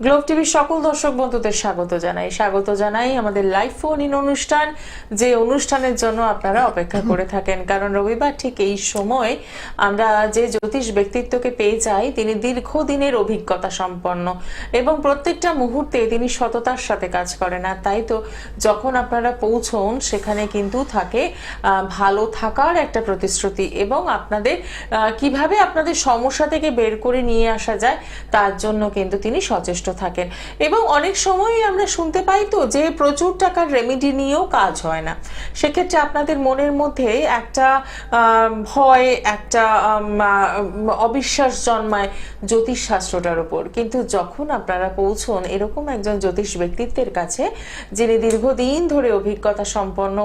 Globe টিভির সকল দর্শক বন্ধুদের স্বাগত জানাই আমাদের লাইভ ফোন ইন অনুষ্ঠান, যে অনুষ্ঠানের জন্য আপনারা অপেক্ষা করে থাকেন। কারণ রবিবার ঠিক এই সময় আমরা যে জ্যোতিষ ব্যক্তিত্বকে পেয়ে যাই, তিনি দীর্ঘদিনের অভিজ্ঞতা সম্পন্ন এবং প্রত্যেকটা মুহূর্তে তিনি সততার সাথে কাজ করেন। আর তাই তো যখন আপনারা পৌঁছন সেখানে কিন্তু থাকে ভালো থাকার একটা প্রতিশ্রুতি এবং আপনাদের কিভাবে আপনাদের সমস্যা থেকে বের করে নিয়ে আসা যায় তার জন্য কিন্তু তিনি সচেষ্ট থাকেন। এবং অনেক সময় আমরা শুনতে পাই তো যে প্রচুর টাকার রেমেডি নিয়েও কাজ হয় না। সেক্ষেত্রে আপনাদের মনের মধ্যে একটা ভয়, একটা অবিশ্বাস জন্মায় জ্যোতিষ শাস্ত্রটার উপর। কিন্তু যখন আপনারা পৌঁছন এরকম একজন জ্যোতিষ ব্যক্তিত্বের কাছে, যিনি দীর্ঘদিন ধরে অভিজ্ঞতা সম্পন্ন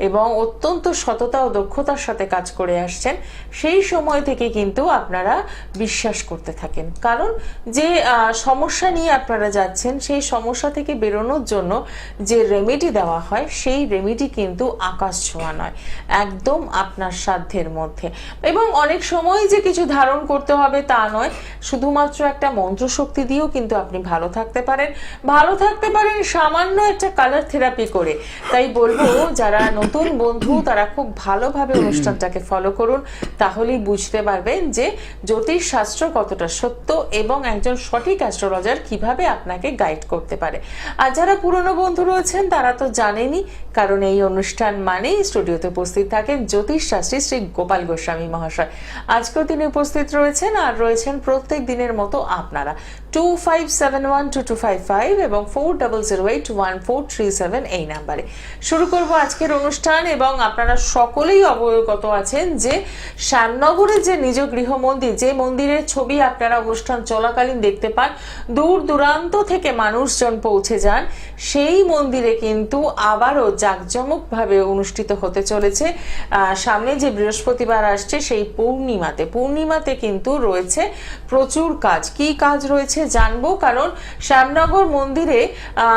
এবং অত্যন্ত সততা ও দক্ষতার সাথে কাজ করে আসছেন, সেই সময় থেকে কিন্তু আপনারা বিশ্বাস করতে থাকেন। কারণ যে সমস্যা নিয়ে আপনারা যাচ্ছেন সেই সমস্যা থেকে বেরোনোর জন্য যে রেমেডি দেওয়া হয় সেই রেমেডি কিন্তু আকাশ ছোঁয়া নয়, একদম আপনার সাধ্যের মধ্যে। এবং অনেক সময় যে কিছু ধারণ করতে হবে তা নয়, শুধুমাত্র একটা মন্ত্র শক্তি দিয়েও কিন্তু আপনি ভালো থাকতে পারেন সামান্য একটা কালার থেরাপি করে। তাই বলবো যারা নতুন বন্ধু তারা খুব ভালোভাবে অনুষ্ঠানটাকে ফলো করুন, তাহলেই বুঝতে পারবেন যে জ্যোতিষ শাস্ত্র কতটা সত্য এবং একজন সঠিক অ্যাস্ট্রোলজার কিভাবে আপনাকে গাইড করতে পারে। আর যারা পুরনো বন্ধু রয়েছেন তারা তো জানেনই, কারণ এই অনুষ্ঠান মানেই স্টুডিওতে উপস্থিত থাকেন জ্যোতিষ শাস্ত্রী শ্রী গোপাল গোস্বামী মহাশয়। আজকেও তিনি উপস্থিত রয়েছেন, আর রয়েছেন প্রত্যেক দিনের মতো আপনারা 25712255 এবং 40081437 এই নাম্বারে। শুরু করব আজকের অনুষ্ঠান। এবং আপনারা সকলেই অবগত আছেন যে শ্যামনগরে যে নিজ গৃহ মন্দির, যে মন্দিরের ছবি আপনারা অনুষ্ঠান চলাকালীন দেখতে পান, দূর দূরান্ত থেকে মানুষজন পৌঁছে যান, সেই মন্দিরে কিন্তু আবারও জাঁকজমকভাবে অনুষ্ঠিত হতে চলেছে সামনে যে বৃহস্পতিবার আসছে সেই পূর্ণিমাতে কিন্তু রয়েছে প্রচুর কাজ। কি কাজ রয়েছে জানবো, কারণ শ্যামনগর মন্দিরে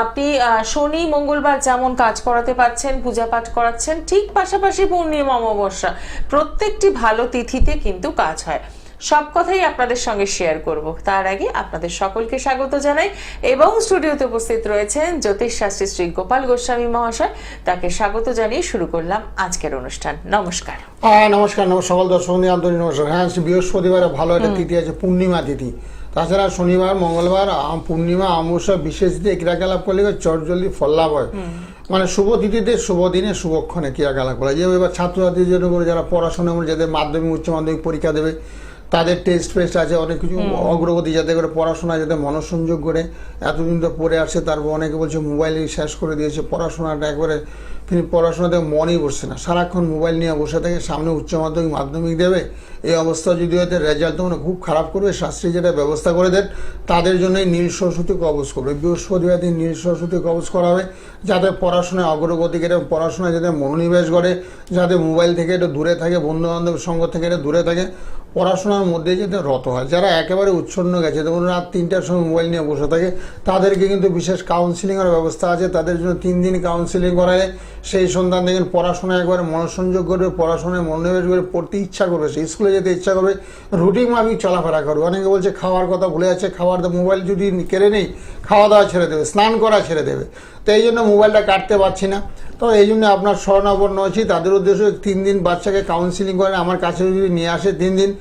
আপনি শনি মঙ্গলবার যেমন কাজ করাতে পারছেন, পূজা পাঠ করাচ্ছেন, ঠিক পাশাপাশি পূর্ণিমা অমাবস্যা প্রত্যেকটি ভালো তিথিতে কিন্তু কাজ হয়। সব কথাই আপনাদের সঙ্গে শেয়ার করব। তার আগে আপনাদের সকলকে স্বাগত জানাই এবং স্টুডিওতে উপস্থিত রয়েছেন জ্যোতিষ শাস্ত্রী শ্রী গোপাল গোস্বামী মহাশয়। তাকে স্বাগত জানিয়ে শুরু করলাম আজকের অনুষ্ঠান। নমস্কার। নমস্কার সকল দর্শক আন্তরিক নমস্কার। হ্যাঁ, বৃহস্পতিবারে ভালো একটা তিথি আছে, পূর্ণিমা তিথি। তাছাড়া শনিবার মঙ্গলবার পূর্ণিমা অমাবস্যা বিশেষ তিথি ক্রিয়াকলাপ করলে চটজলদি ফল লাভ হয়। মানে শুভ তিথিতে শুভ দিনে শুভক্ষণে ক্রিয়াকলাপ করা যায়। এবার ছাত্রছাত্রীর জন্য করে যারা পড়াশোনা করে যাদের মাধ্যমিক উচ্চ মাধ্যমিক পরীক্ষা দেবে তাদের টেস্ট ফেস্ট আছে, অনেক কিছু অগ্রগতি যাতে করে পড়াশোনায় যাতে মনোসংযোগ করে এতদিন তো পড়ে আসছে, তারপর অনেকে বলছে মোবাইলই শেষ করে দিয়েছে, পড়াশোনাটা একবারে তিনি পড়াশোনাতে মনই বসছে না, সারাক্ষণ মোবাইল নিয়ে বসে থাকে, সামনে উচ্চ মাধ্যমিক মাধ্যমিক দেবে। এই অবস্থা যদি হয়তো রেজাল্ট তো খুব খারাপ করবে। শাস্ত্রী যেটা ব্যবস্থা করে দেন তাদের জন্যই নীল সরস্বতী কবচ করবে। বৃহস্পতিবার দিন নীল সরস্বতী কবচ করা হবে যাতে পড়াশোনায় অগ্রগতি করে, পড়াশোনায় যাতে মনোনিবেশ করে, যাতে মোবাইল থেকে একটু দূরে থাকে, বন্ধু বান্ধব সঙ্গ থেকে একটু দূরে থাকে, পড়াশোনার মধ্যে যাতে রত হয়। যারা একেবারে উচ্ছন্ন গেছে, যেমন রাত 3টার সময় মোবাইল নিয়ে বসে থাকে, তাদেরকে কিন্তু বিশেষ কাউন্সিলিংয়ের ব্যবস্থা আছে। তাদের জন্য 3 দিন কাউন্সিলিং করায় সেই সন্তান দেখেন পড়াশোনায় একবারে মনোসংযোগ করবে, পড়াশোনায় মনোনিবেশ করে, পড়তে ইচ্ছা করবে, সেই স্কুলে যেতে ইচ্ছা করবে, রুটিন মাফিক চলাফেরা করবে। অনেকে বলছে খাওয়ার কথা ভুলে যাচ্ছে, মোবাইল যদি কেড়ে নেই খাওয়া দাওয়া ছেড়ে দেবে, স্নান করা ছেড়ে দেবে। তো এই জন্য মোবাইলটা কাটতে পারছি না। তো এই জন্য আপনার শরণাপন্ন আছি। তাদের উদ্দেশ্যে 3 দিন বাচ্চাকে কাউন্সিলিং করে আমার কাছে যদি নিয়ে আসে 3 দিন,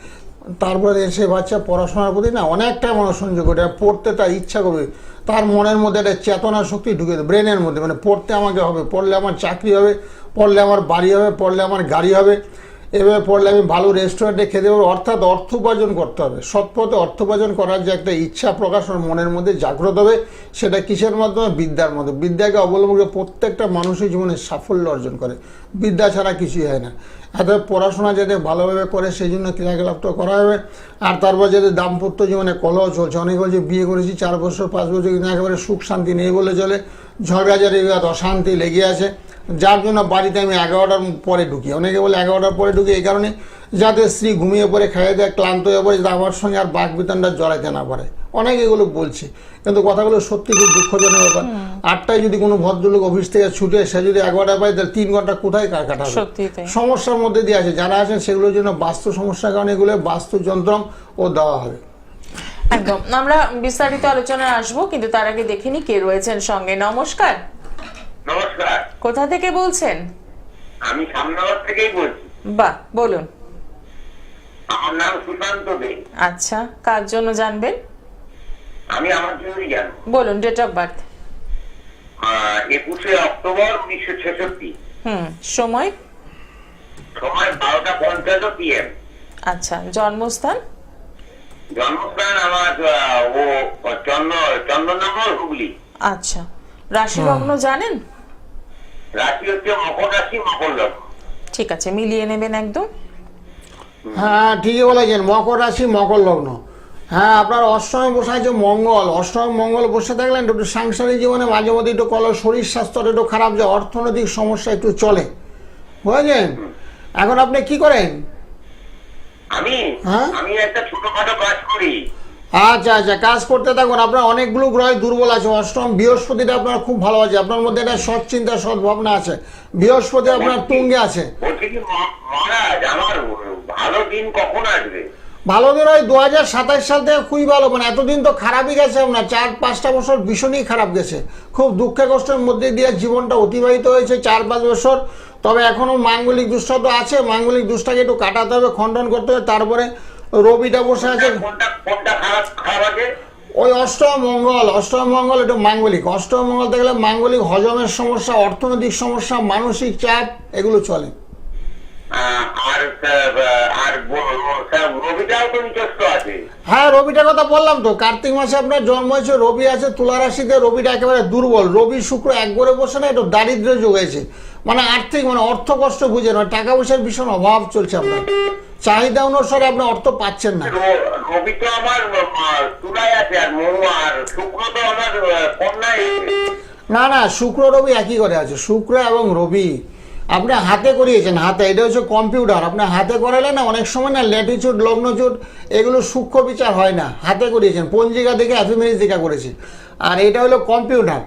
তারপরে এসে বাচ্চা পড়াশোনার প্রতি না অনেকটা মনোসংযোগ করে, পড়তে তার ইচ্ছা করবে, তার মনের মধ্যে একটা চেতনা শক্তি ঢুকে দেবে ব্রেনের মধ্যে। মানে পড়তে আমাকে হবে, পড়লে আমার চাকরি হবে, পড়লে আমার বাড়ি হবে, পড়লে আমার গাড়ি হবে, এভাবে পড়লে আমি ভালো রেস্টুরেন্টে খেতে পারবো। অর্থাৎ অর্থ উপার্জন করতে হবে, সৎপথে অর্থ উপার্জন করার যে একটা ইচ্ছা প্রকাশ মনের মধ্যে জাগ্রত হবে, সেটা কিসের মাধ্যমে? বিদ্যার মধ্যে। বিদ্যাকে অবলম্বন করে প্রত্যেকটা মানুষই জীবনে সাফল্য অর্জন করে, বিদ্যা ছাড়া কিছুই হয় না। অর্থাৎ পড়াশোনা যাতে ভালোভাবে করে সেই জন্য ক্রিয়াকলাপটা করা হবে। আর তারপর যাতে দাম্পত্য জীবনে কলহ চলছে, অনেকে বলছে বিয়ে করেছি 4 বছর 5 বছর কিন্তু একেবারে সুখ শান্তি নেই বলে চলে, ঝগড়াঝাড়ি অশান্তি লেগে আছে, যার জন্য বাড়িতে আমি 11টার পরে ঢুকি। অনেকে বলে 11টার পরে ঢুকি এই কারণে যাতে স্ত্রী ঘুমিয়ে পড়ে খাইয়ে দেয়, ক্লান্ত হয়ে পড়ে, যাতে আমার সঙ্গে আর বাক বিতণ্ডা জড়াইতে না পারে। অনেকে এগুলো বলছে, কিন্তু কথাগুলো সত্যি খুব দুঃখজনক ব্যাপার। 8টায় যদি কোনো ভদ্রলোক অফিস থেকে ছুটে সে যদি 11টায় পায়, তাহলে 3 ঘন্টা কোথায় কাটাবে? সমস্যার মধ্যে দিয়ে আছে যারা আছেন, সেগুলোর জন্য বাস্তু সমস্যার কারণে এগুলো বাস্তু যন্ত্র ও দেওয়া হবে। একদম, আমরা বিস্তারিত আলোচনায় আসবো, কিন্তু তার আগে দেখে নি কে রয়েছেন সঙ্গে। নমস্কার। নমস্কার, কোথা থেকে বলছেন? আমি সামনাবাদ থেকেই বলছি। বাহ, বলুন। আমার নাম সুশান্ত দে। আচ্ছা, কার জন্য জানবেন? আমি আমার জন্যই জানি। বলুন, ডেট অফ বার্থ। 21শে অক্টোবর 1966। সময়? সময় 12টা 50 PM। আচ্ছা, জন্মস্থান? জন্মস্থান আমার চন্দননগর, হুগলি। আচ্ছা, রাশি লগ্ন জানেন? রাশি হচ্ছে মকর রাশি, মকর লগ্ন। ঠিক আছে, মিলিয়ে নেবেন একদম। হ্যাঁ, ঠিকই বলেছেন, মকর রাশি মকর লগ্ন। হ্যাঁ, আপনার অষ্টমে বসে আছে মঙ্গল। অষ্টমে মঙ্গল বসে থাকলেন একটু সাংসারিক জীবনে মাঝে মধ্যে একটু শরীর স্বাস্থ্যটা একটু খারাপ যায়, অর্থনৈতিক সমস্যা একটু চলে, বুঝলেন? এখন আপনি কি করেন? আমি হ্যাঁ? আমি একটা ছোটখাটো কাজ করি। আচ্ছা আচ্ছা, কাজ করতে থাকুন। আপনার অনেকগুলো গ্রহ দুর্বল আছে। অষ্টম বৃহস্পতিটা আপনার খুব ভালো আছে, আপনার মধ্যে একটা সৎ চিন্তা সৎ ভাবনা আছে। বৃহস্পতি আপনার তুঙ্গে আছে। বলছি কি মহারাজ, আমার ভালো দিন কখন আসবে? ভালো দিন ওই 2027 সাল থেকে খুবই ভালো, মানে এতদিন তো খারাপই গেছে আপনার, 4-5টা বছর ভীষণই খারাপ গেছে। খুব দুঃখে কষ্টের মধ্যে দিয়ে জীবনটা অতিবাহিত হয়েছে 4-5 বছর। তবে এখনো মাঙ্গলিক দুষ্টা তো আছে, মাঙ্গলিক দুষ্টাকে একটু কাটাতে হবে, খণ্ডন করতে হবে। তারপরে রবিটা বসে আছে, কোনটা খারাপ আছে? ওই অষ্টম মঙ্গল একটু মাঙ্গলিক। অষ্টম মঙ্গল থাকলে মাঙ্গলিক হজমের সমস্যা, অর্থনৈতিক সমস্যা, মানসিক চাপ এগুলো চলে। আর রবিটাও তো নিচস্ত আছে। হ্যাঁ, রবিটার কথা বললাম তো, কার্তিক মাসে আপনার জন্ম হয়েছে, রবি আছে তুলা রাশিতে, রবিটা একেবারে দুর্বল। রবি শুক্র এক করে বসে না, একটু দারিদ্র যোগ হয়েছে, মানে আর্থিক মানে অর্থ কষ্ট বুঝে নয়, টাকা পয়সার ভীষণ অভাব চলছে আপনার, চাহিদা অনুসারে আপনি অর্থ পাচ্ছেন না। রবি তো আমার তুলায় আছে, আর শুক্র তো আমার কন্যায়। না না, শুক্র রবি একই করে আছে। শুক্র এবং রবি আপনি হাতে করিয়েছেন, হাতে, এটা হচ্ছে কম্পিউটার। আপনি হাতে করালে না অনেক সময় না ল্যাটিচিউড লগ্নচিউড এগুলো সূক্ষ্ম বিচার হয় না, হাতে করিয়েছেন, পঞ্জিকা দেখে অ্যাফিমেরিজ দেখা করেছি। আর এটা হলো কম্পিউটার,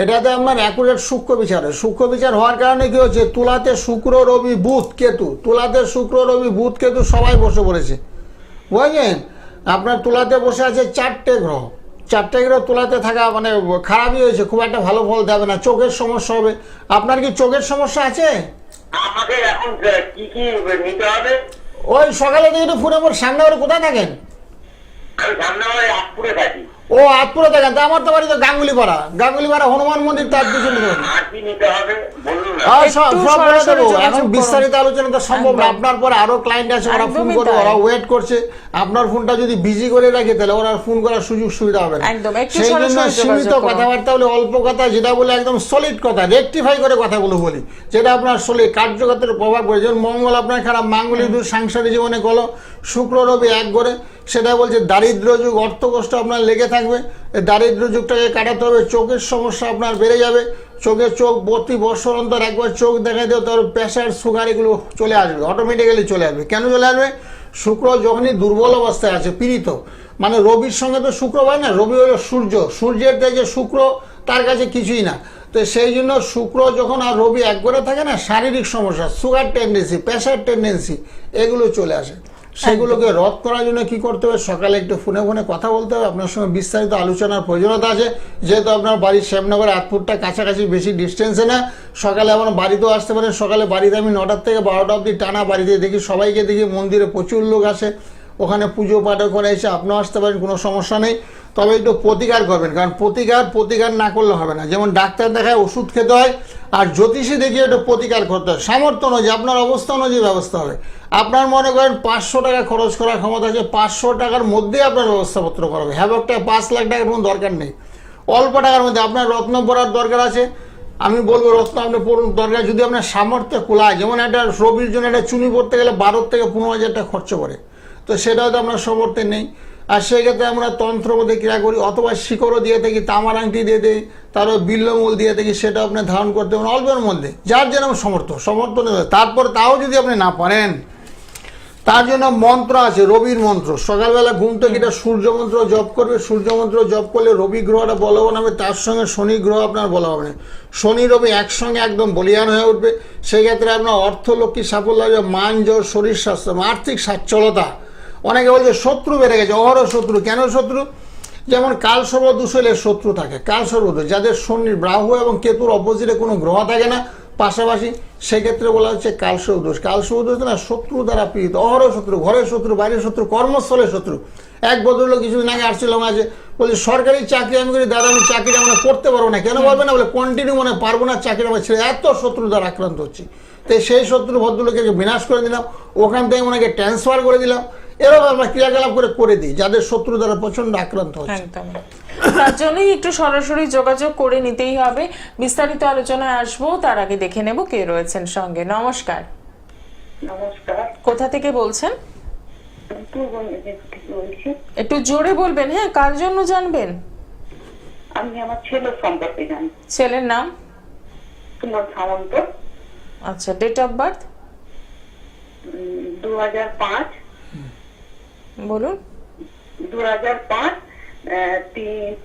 এটাতে আপনার অ্যাকুরেট সূক্ষ্ম বিচার হয়। সূক্ষ্ম বিচার হওয়ার কারণে কি হচ্ছে, তুলাতে শুক্র রবি বুধ কেতু, তুলাতে শুক্র রবি বুধ কেতু সবাই বসে পড়েছে, বুঝলেন? আপনার তুলাতে বসে আছে 4টে গ্রহ, 4টে গ্রহ তুলাতে থাকা মানে খারাপই হয়েছে, খুব একটা ভালো ফল দেবে না, চোখের সমস্যা হবে। আপনার কি চোখের সমস্যা আছে? আমাকে এখন কি কি নিতে হবে? ওই সকালে থেকে একটু ফোনে সামনে কোথায় থাকেন? আমি সামনে আটপুরে থাকি। ও, আটপুরে থাকেন? তা আমার তো বাড়ি তো গাঙ্গুলিপাড়া, গাঙ্গুলিপাড়া হনুমান মন্দির, তার পিছনে। আর কি নিতে হবে বলুন না। সব একটু বলে সরাসরি দেবো, যোগাযোগ এখন করুন। বিস্তারিত আলোচনা তো সম্ভব না। একদম। আপনার পরে আরো ক্লায়েন্ট আছে, ওরা ফোন একদমই করবে, তাই। ওরা ওয়েট করছে। আপনার ফোনটা যদি বিজি করে রাখে তাহলে ওরা ফোন করার সুযোগ সুবিধা হবে না। একদম, একটু সেই জন্য সরাসরি সীমিত যোগাযোগ করুন। কথাবার্তা বলে, অল্প কথা, যেটা বলে একদম সলিড কথা, রেকটিফাই করে কথাগুলো বলি, যেটা আপনার সলিড কার্যকর্তার প্রভাব পড়ে। যেমন মঙ্গল আপনার খারাপ, মাঙ্গলিক দূর সাংসারিক জীবনে গল, শুক্র রবি এক করে, সেটা বলছে দারিদ্র যুগ, অর্থ কষ্ট আপনার লেগে থাকবে। এই দারিদ্র যুগটাকে কাটাতে হবে। চোখের সমস্যা আপনার বেড়ে যাবে, চোখ প্রতি বছর অন্তর একবার চোখ দেখা দেবে, তার প্রেশার সুগার এগুলো চলে আসবে, অটোমেটিক্যালি চলে আসবে। কেন চলে আসবে? শুক্র যখনই দুর্বল অবস্থায় আছে, পীড়িত, মানে রবির সঙ্গে তো শুক্র হয় না, রবি হলো সূর্য, সূর্যের থেকে শুক্র তার কাছে কিছুই না। তো সেই জন্য শুক্র যখন আর রবি এক করে থাকে না, শারীরিক সমস্যা, সুগার টেন্ডেন্সি, প্রেশার টেন্ডেন্সি এগুলো চলে আসে। সেগুলোকে রদ করার জন্য কি করতে হবে, সকালে একটু ফোনে কথা বলতে হবে। আপনার সঙ্গে বিস্তারিত আলোচনার প্রয়োজনীয়তা আছে, যেহেতু আপনার বাড়ির শ্যামনগর আটপুরটা কাছাকাছি, বেশি ডিস্টেন্সে না। সকালে আমার বাড়িতেও আসতে পারেন। সকালে বাড়িতে আমি 9টা থেকে 12টা অবধি টানা বাড়িতে দেখি, সবাইকে দেখি, মন্দিরে প্রচুর লোক আসে, ওখানে পুজো পাঠ করে এসে আপনিও আসতে পারেন, কোনো সমস্যা নেই। তবে একটু প্রতিকার করবেন, কারণ প্রতিকার না করলে হবে না। যেমন ডাক্তার দেখায় ওষুধ খেতে হয়, আর জ্যোতিষী দেখিয়ে একটু প্রতিকার করতে হয়। সামর্থ্য অনুযায়ী, আপনার অবস্থা অনুযায়ী ব্যবস্থা হবে। আপনার মনে করেন 500 টাকা খরচ করার ক্ষমতা আছে, 500 টাকার মধ্যেই আপনার ব্যবস্থাপত্র করবে। হ্যাভকটা 5 লাখ টাকার কোনো দরকার নেই। অল্প টাকার মধ্যে আপনার রত্ন পড়ার দরকার আছে, আমি বলবো রত্ন আপনি পড়ুন, দরকার যদি আপনার সামর্থ্য কুলায়। যেমন একটা রবির জন্য একটা চুনি পড়তে গেলে 12 থেকে 15,000 টাকা খরচ করে, তো সেটা হয়তো আপনার সামর্থ্যে নেই। আর সেক্ষেত্রে আমরা তন্ত্র মধ্যে ক্রিয়া করি, অথবা শিকড়ও দিয়ে থাকি, তামার আংটি দিয়ে দিই, তারপর বিল্লমূল দিয়ে থাকি, সেটা আপনি ধারণ করতে পারেন অল্পের মধ্যে, যার যেরকম সমর্থ নেবে। তারপর তাও যদি আপনি না পারেন, তার জন্য মন্ত্র আছে, রবির মন্ত্র। সকালবেলা ঘুম থেকে এটা সূর্য মন্ত্র জপ করবে। সূর্য মন্ত্র জপ করলে রবি গ্রহটা বলবান হবে, তার সঙ্গে শনি গ্রহ আপনার বলা হবে না। শনি রবি একসঙ্গে একদম বলিয়ান হয়ে উঠবে। সেই ক্ষেত্রে আপনার অর্থ লক্ষ্মী সাফল্য হবে, মান জোর, শরীর স্বাস্থ্য, আর্থিক সচ্ছলতা, অনেকে বলছে শত্রু বেড়ে গেছে, অহরহ শত্রু। কেন শত্রু? যেমন কাল সর্বদূষলের শত্রু থাকে, কাল সর্বদূষ যাদের শনি রাহু এবং কেতুর অপোজিটে কোনো গ্রহ থাকে না পাশাপাশি, সেক্ষেত্রে বলা হচ্ছে কাল সর্বদোষ। কাল সর্বদোষ না শত্রু দ্বারা পীড়িত, অহরহ শত্রু, ঘরের শত্রু, বাইরের শত্রু, কর্মস্থলের শত্রু। এক ভদ্রলোক কিছুদিন আগে আসছিল মাঝে, বলছে সরকারি চাকরি আমি করি, দাদা আমি চাকরিটা মানে করতে পারবো না। কেন পারবে না? বলে কন্টিনিউ মানে পারবো না, চাকরি আমার ছেড়ে এত শত্রু দ্বারা আক্রান্ত হচ্ছে। তো সেই শত্রু ভদ্রলোকের বিনাশ করে দিলাম, ওখান থেকে ওনাকে ট্রান্সফার করে দিলাম। এরকম আমরা ক্রিয়াকলাপ করে দিই যাদের শত্রু দ্বারা প্রচন্ড আক্রান্ত হচ্ছে। একদম, তার জন্যই একটু সরাসরি যোগাযোগ করে নিতেই হবে। বিস্তারিত আলোচনায় আসবো, তার আগে দেখে নেব কে রয়েছেন সঙ্গে। নমস্কার। নমস্কার, কোথা থেকে বলছেন? পূর্ব মেদিনীপুর থেকে বলছি। একটু জোরে বলবেন। হ্যাঁ, কার জন্য জানবেন? আমি আমার ছেলের সম্পর্কে জানি। ছেলের নাম? সুমন সামন্ত। আচ্ছা, ডেট অফ বার্থ 2005 বলুন। 2005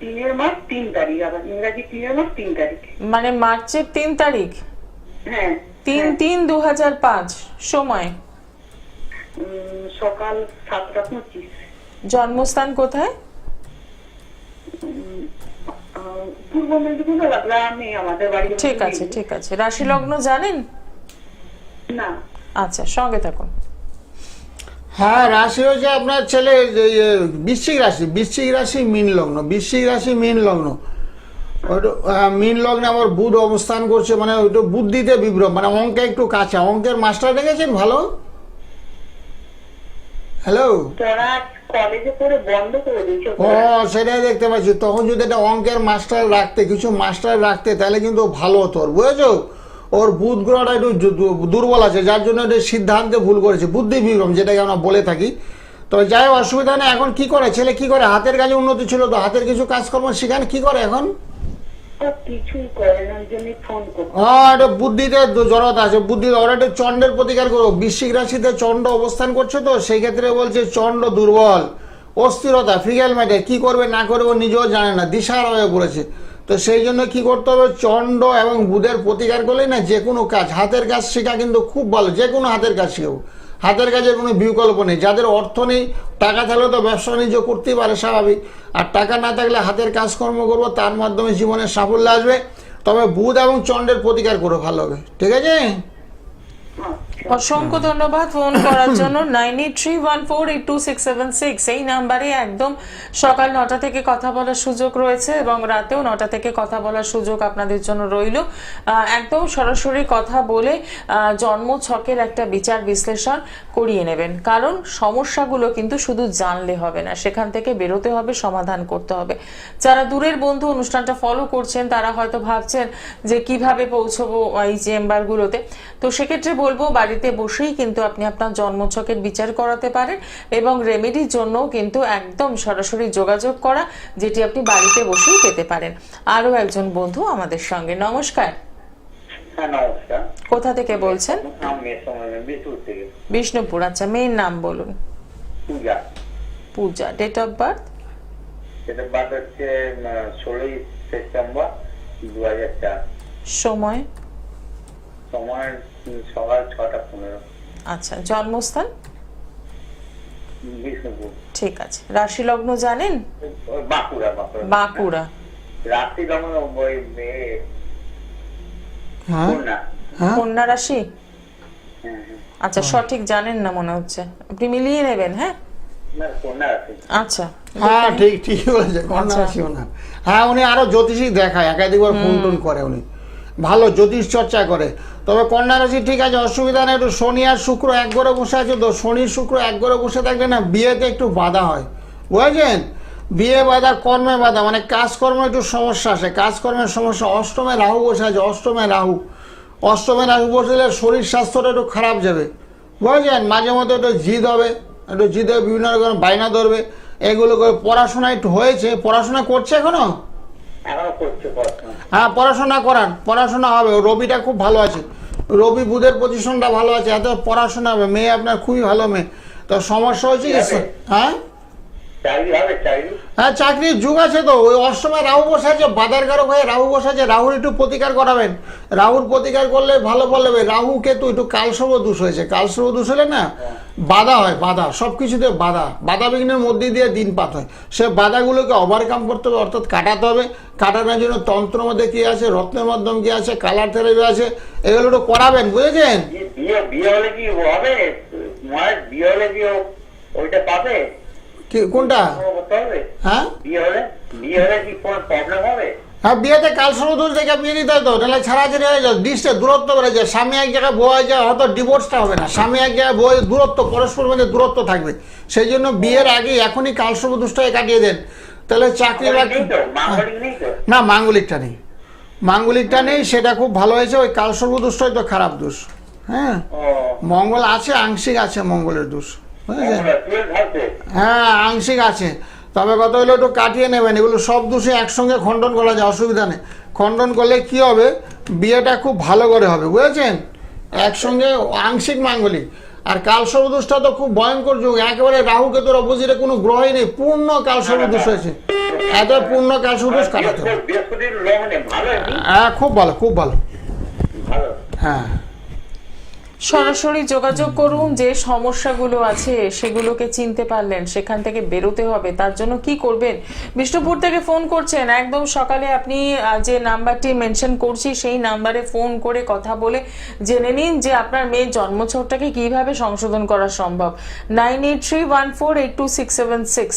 3 মাস 3 তারিখ, আবার ইংরাজি 3 মাস 3 তারিখ। মানে মার্চের 3 তারিখ? হ্যাঁ, 3/3/2005। সময়? সকাল 7:25। জন্মস্থান কোথায়? পূর্ব মেদিনীপুর গ্রামে আমাদের বাড়ি। ঠিক আছে, ঠিক আছে। রাশি লগ্ন জানেন? না। আচ্ছা, সঙ্গে থাকুন। হ্যাঁ, রাশি হচ্ছে আপনার ছেলে বৃশ্চিক রাশি, বৃশ্চিক রাশি মীন লগ্ন, বৃশ্চিক রাশি মীন লগ্ন। মীন লগ্নে আমার বুধ অবস্থান করছে, মানে ওইটা বুদ্ধিতে বিভ্রম, মানে অঙ্কে একটু কাঁচা। অঙ্কের মাস্টার দেখেছেন ভালো? হ্যালো, তোরা কলেজে করে বন্ধ করে দিয়েছে। ও সেটাই দেখতে পাচ্ছি। তখন যদি একটা অঙ্কের মাস্টার রাখতে, কিছু মাস্টার রাখতে, তাহলে কিন্তু ভালো হতো। বুঝেছো? ওর বুধ গ্রহটা একটু দুর্বল আছে, যার জন্য এটা সিদ্ধান্তে ভুল করেছে, বুদ্ধি বিভ্রম যেটাকে আমরা বলে থাকি। তবে যাই হোক, অসুবিধা নেই। এখন কি করে ছেলে? কি করে? হাতের কাজে উন্নতি ছিল তো, হাতের কিছু কাজকর্ম সেখানে কি করে এখন? কিছুই করে না, ওই জন্যই ফোন করছি। এটা বুদ্ধিতে জড়তা আছে, বুদ্ধিতে। ওরা একটু চন্ডের প্রতিকার করো। বৃশ্চিক রাশিতে চন্ড অবস্থান করছে তো, সেই ক্ষেত্রে বলছে চন্ড দুর্বল, অস্থিরতা, ফিগাল ম্যাটে, কি করবে না করবে নিজেও জানে না, দিশার হয়ে পড়েছে। তো সেই জন্য কি করতে হবে? চন্ড এবং বুধের প্রতিকার করলেই না যে কোনো কাজ, হাতের কাজ শেখা কিন্তু খুব ভালো। যে কোনো হাতের কাজ শেখাবো, হাতের কাজের কোনো বিকল্প নেই। যাদের অর্থ নেই, টাকা থাকলে তো ব্যবসা বাণিজ্য করতেই পারে স্বাভাবিক, আর টাকা না থাকলে হাতের কাজকর্ম করবো, তার মাধ্যমে জীবনের সাফল্য আসবে। তবে বুধ এবং চন্ডের প্রতিকার করো, ভালো হবে। ঠিক আছে? অসংখ্য ধন্যবাদ ফোন করার জন্য। 9831482676 এই নাম্বারে একদম সকাল 9টা থেকে কথা বলার সুযোগ রয়েছে এবং রাতেও 9টা থেকে কথা বলার সুযোগ আপনাদের জন্য রইল। একদম সরাসরি কথা বলে জন্ম ছকের একটা বিচার বিশ্লেষণ করিয়ে নেবেন, কারণ সমস্যাগুলো কিন্তু শুধু জানলে হবে না, সেখান থেকে বেরোতে হবে, সমাধান করতে হবে। যারা দূরের বন্ধু অনুষ্ঠানটা ফলো করছেন তারা হয়তো ভাবছেন যে কিভাবে পৌঁছবো এই চেম্বারগুলোতে। তো সেক্ষেত্রে বলবো, বাড়িতে বসেই কিন্তু আপনি আপনার জন্মছকের বিচার করাতে পারেন এবং রেমেডির জন্য কিন্তু একদম সরাসরি যোগাযোগ করা, যেটি আপনি বাড়িতে বসেই পেতে পারেন। আরো একজন বন্ধু আমাদের সঙ্গে। নমস্কার। হ্যাঁ, নমস্কার। কোথা থেকে বলছেন? আমি বিষ্ণুপুর থেকে। বিষ্ণুপুর। আচ্ছা, মেয়ের নাম বলুন। Puja. Puja. Date of birth? সেটা বাদ হচ্ছে 16ই সেপ্টেম্বর 2004। সময়? সময় সকাল 6:15। আচ্ছা, জন্মস্থান? বিষ্ণুপুর। ঠিক আছে। রাশি লগ্ন জানেন? বাঁকুড়া। বাঁকুড়া। রাত্রি লগ্ন ওই হ্যাঁ, কন্যা। হ্যাঁ, কন্যা রাশি? হ্যাঁ, আচ্ছা, সঠিক জানেন না মনে হচ্ছে, আপনি মিলিয়ে নেবেন। হ্যাঁ, না কন্যা আছে। আচ্ছা। হ্যাঁ, ঠিকই বলেছে, কন্যা রাশি ওনার। হ্যাঁ, উনি আরো জ্যোতিষী দেখায়, একাধিকবার ফোন টোন করে, উনি ভালো জ্যোতিষ চর্চা করে। তবে কন্যা রাশি ঠিক আছে, অসুবিধা নেই। একটু শনি আর শুক্র এক ঘরে বসে আছে তো, শনি শুক্র এক ঘরে বসে থাকলে না বিয়েতে একটু বাধা হয়, বুঝেছেন? বিয়ে বাধা, কর্মে বাধা, মানে কাজকর্মে একটু সমস্যা আসে, কাজকর্মের সমস্যা। অষ্টমে রাহু বসে আছে, অষ্টমে রাহু বসলে শরীর স্বাস্থ্যটা একটু খারাপ যাবে, বুঝেছেন? মাঝে মধ্যে একটু জিদ হবে, বিভিন্ন রকম বায়না ধরবে, এগুলো করে। পড়াশোনা একটু হয়েছে, পড়াশোনা করছে এখনো? এখনো করছে পড়াশোনা। হ্যাঁ, পড়াশোনা করান, পড়াশোনা হবে। রবিটা খুব ভালো আছে, রবি বুধের পজিশনটা ভালো আছে, এত পড়াশোনা হবে। মেয়ে আপনার খুবই ভালো মেয়ে। তো সমস্যা হচ্ছে কি? হ্যাঁ, চাকরি হবে চাকরি? হ্যাঁ, চাকরির যুগ আছে তো। ওই অষ্টমে রাহু বসে আছে, বাধার কারক হয়ে রাহু বসে আছে। রাহুর একটু প্রতিকার করাবেন, রাহুর প্রতিকার করলে ভালো ফল হবে। রাহু কেতু একটু কালসর্প দোষ হয়েছে, কালসর্প দোষ হলে না বাধা হয়, বাধা সব কিছুতে বাধা বিঘ্নের মধ্যে দিয়ে দিনপাত হয়। সে বাধাগুলোকে ওভারকাম করতে হবে, অর্থাৎ কাটাতে হবে। কাটানোর জন্য তন্ত্রের মধ্যে কি আছে, রত্নের মাধ্যম কি আছে, কালার থেরাপি আছে, এগুলো একটু করাবেন, বুঝেছেন? বিয়ে হলে কি হবে? মায়ের বিয়ে হলে কি ওইটা পাবে? কি কোনটা? করতে হবে? হ্যাঁ বিয়ে হলে কি কোনো প্রবলেম হবে? হ্যাঁ, বিয়েতে কালসর্প দোষ দেখে বিয়ে দিতে হয় তো, নাহলে ছাড়াছাড়ি হয়ে যায়, ডিস্টে দূরত্ব বেড়ে যায়। স্বামী এক জায়গায় বউ এক জায়গায়, হয়তো ডিভোর্সটা হবে না। স্বামী এক জায়গায় বউ, দূরত্ব, পরস্পর মধ্যে দূরত্ব থাকবে। সেই জন্য বিয়ের আগে এখনই কালসর্প দোষটাকে কাটিয়ে দেন, তাহলে চাকরি নেই তো? মাঙ্গলিক নেই তো? না, মাঙ্গলিকটা নেই, মাঙ্গলিকটা নেই, সেটা খুব ভালো হয়েছে। ওই কালসর্প দোষটাই তো খারাপ দোষ। হ্যাঁ, ও, মঙ্গল আছে, আংশিক আছে মঙ্গলের দোষ, বুঝেছেন? 12 আছে? হ্যাঁ, আংশিক আছে, তবে কত হলো একটু কাটিয়ে নেবেন। এগুলো সব দোষে একসঙ্গে খণ্ডন করা যায়, অসুবিধা নেই। খণ্ডন করলে কি হবে, বিয়েটা খুব ভালো করে হবে, বুঝেছেন? একসঙ্গে আংশিক মাঙ্গলিক। আর কালসর্প দোষটা তো খুব ভয়ঙ্কর যুগ, একেবারে রাহু কেতুর অপোজিটে কোনো গ্রহই নেই, পূর্ণ কালসর্প দোষ হয়েছে। এত পূর্ণ কালসর্প দোষ কাটাতে হবে। বৃহস্পতির লগ্নে ভালো এমনি? হ্যাঁ, খুব ভালো, খুব ভালো। ভালো। হ্যাঁ, সরাসরি যোগাযোগ করুন। যে সমস্যাগুলো আছে সেগুলোকে চিনতে পারলেন, সেখান থেকে বেরোতে হবে। তার জন্য কি করবেন? বিষ্ণুপুর থেকে ফোন করছেন, একদম সকালে আপনি যে নাম্বারটি মেনশন করছি সেই নাম্বারে ফোন করে কথা বলে জেনে নিন যে আপনার মেয়ের জন্মছকটাকে কিভাবে সংশোধন করা সম্ভব। 9831482676।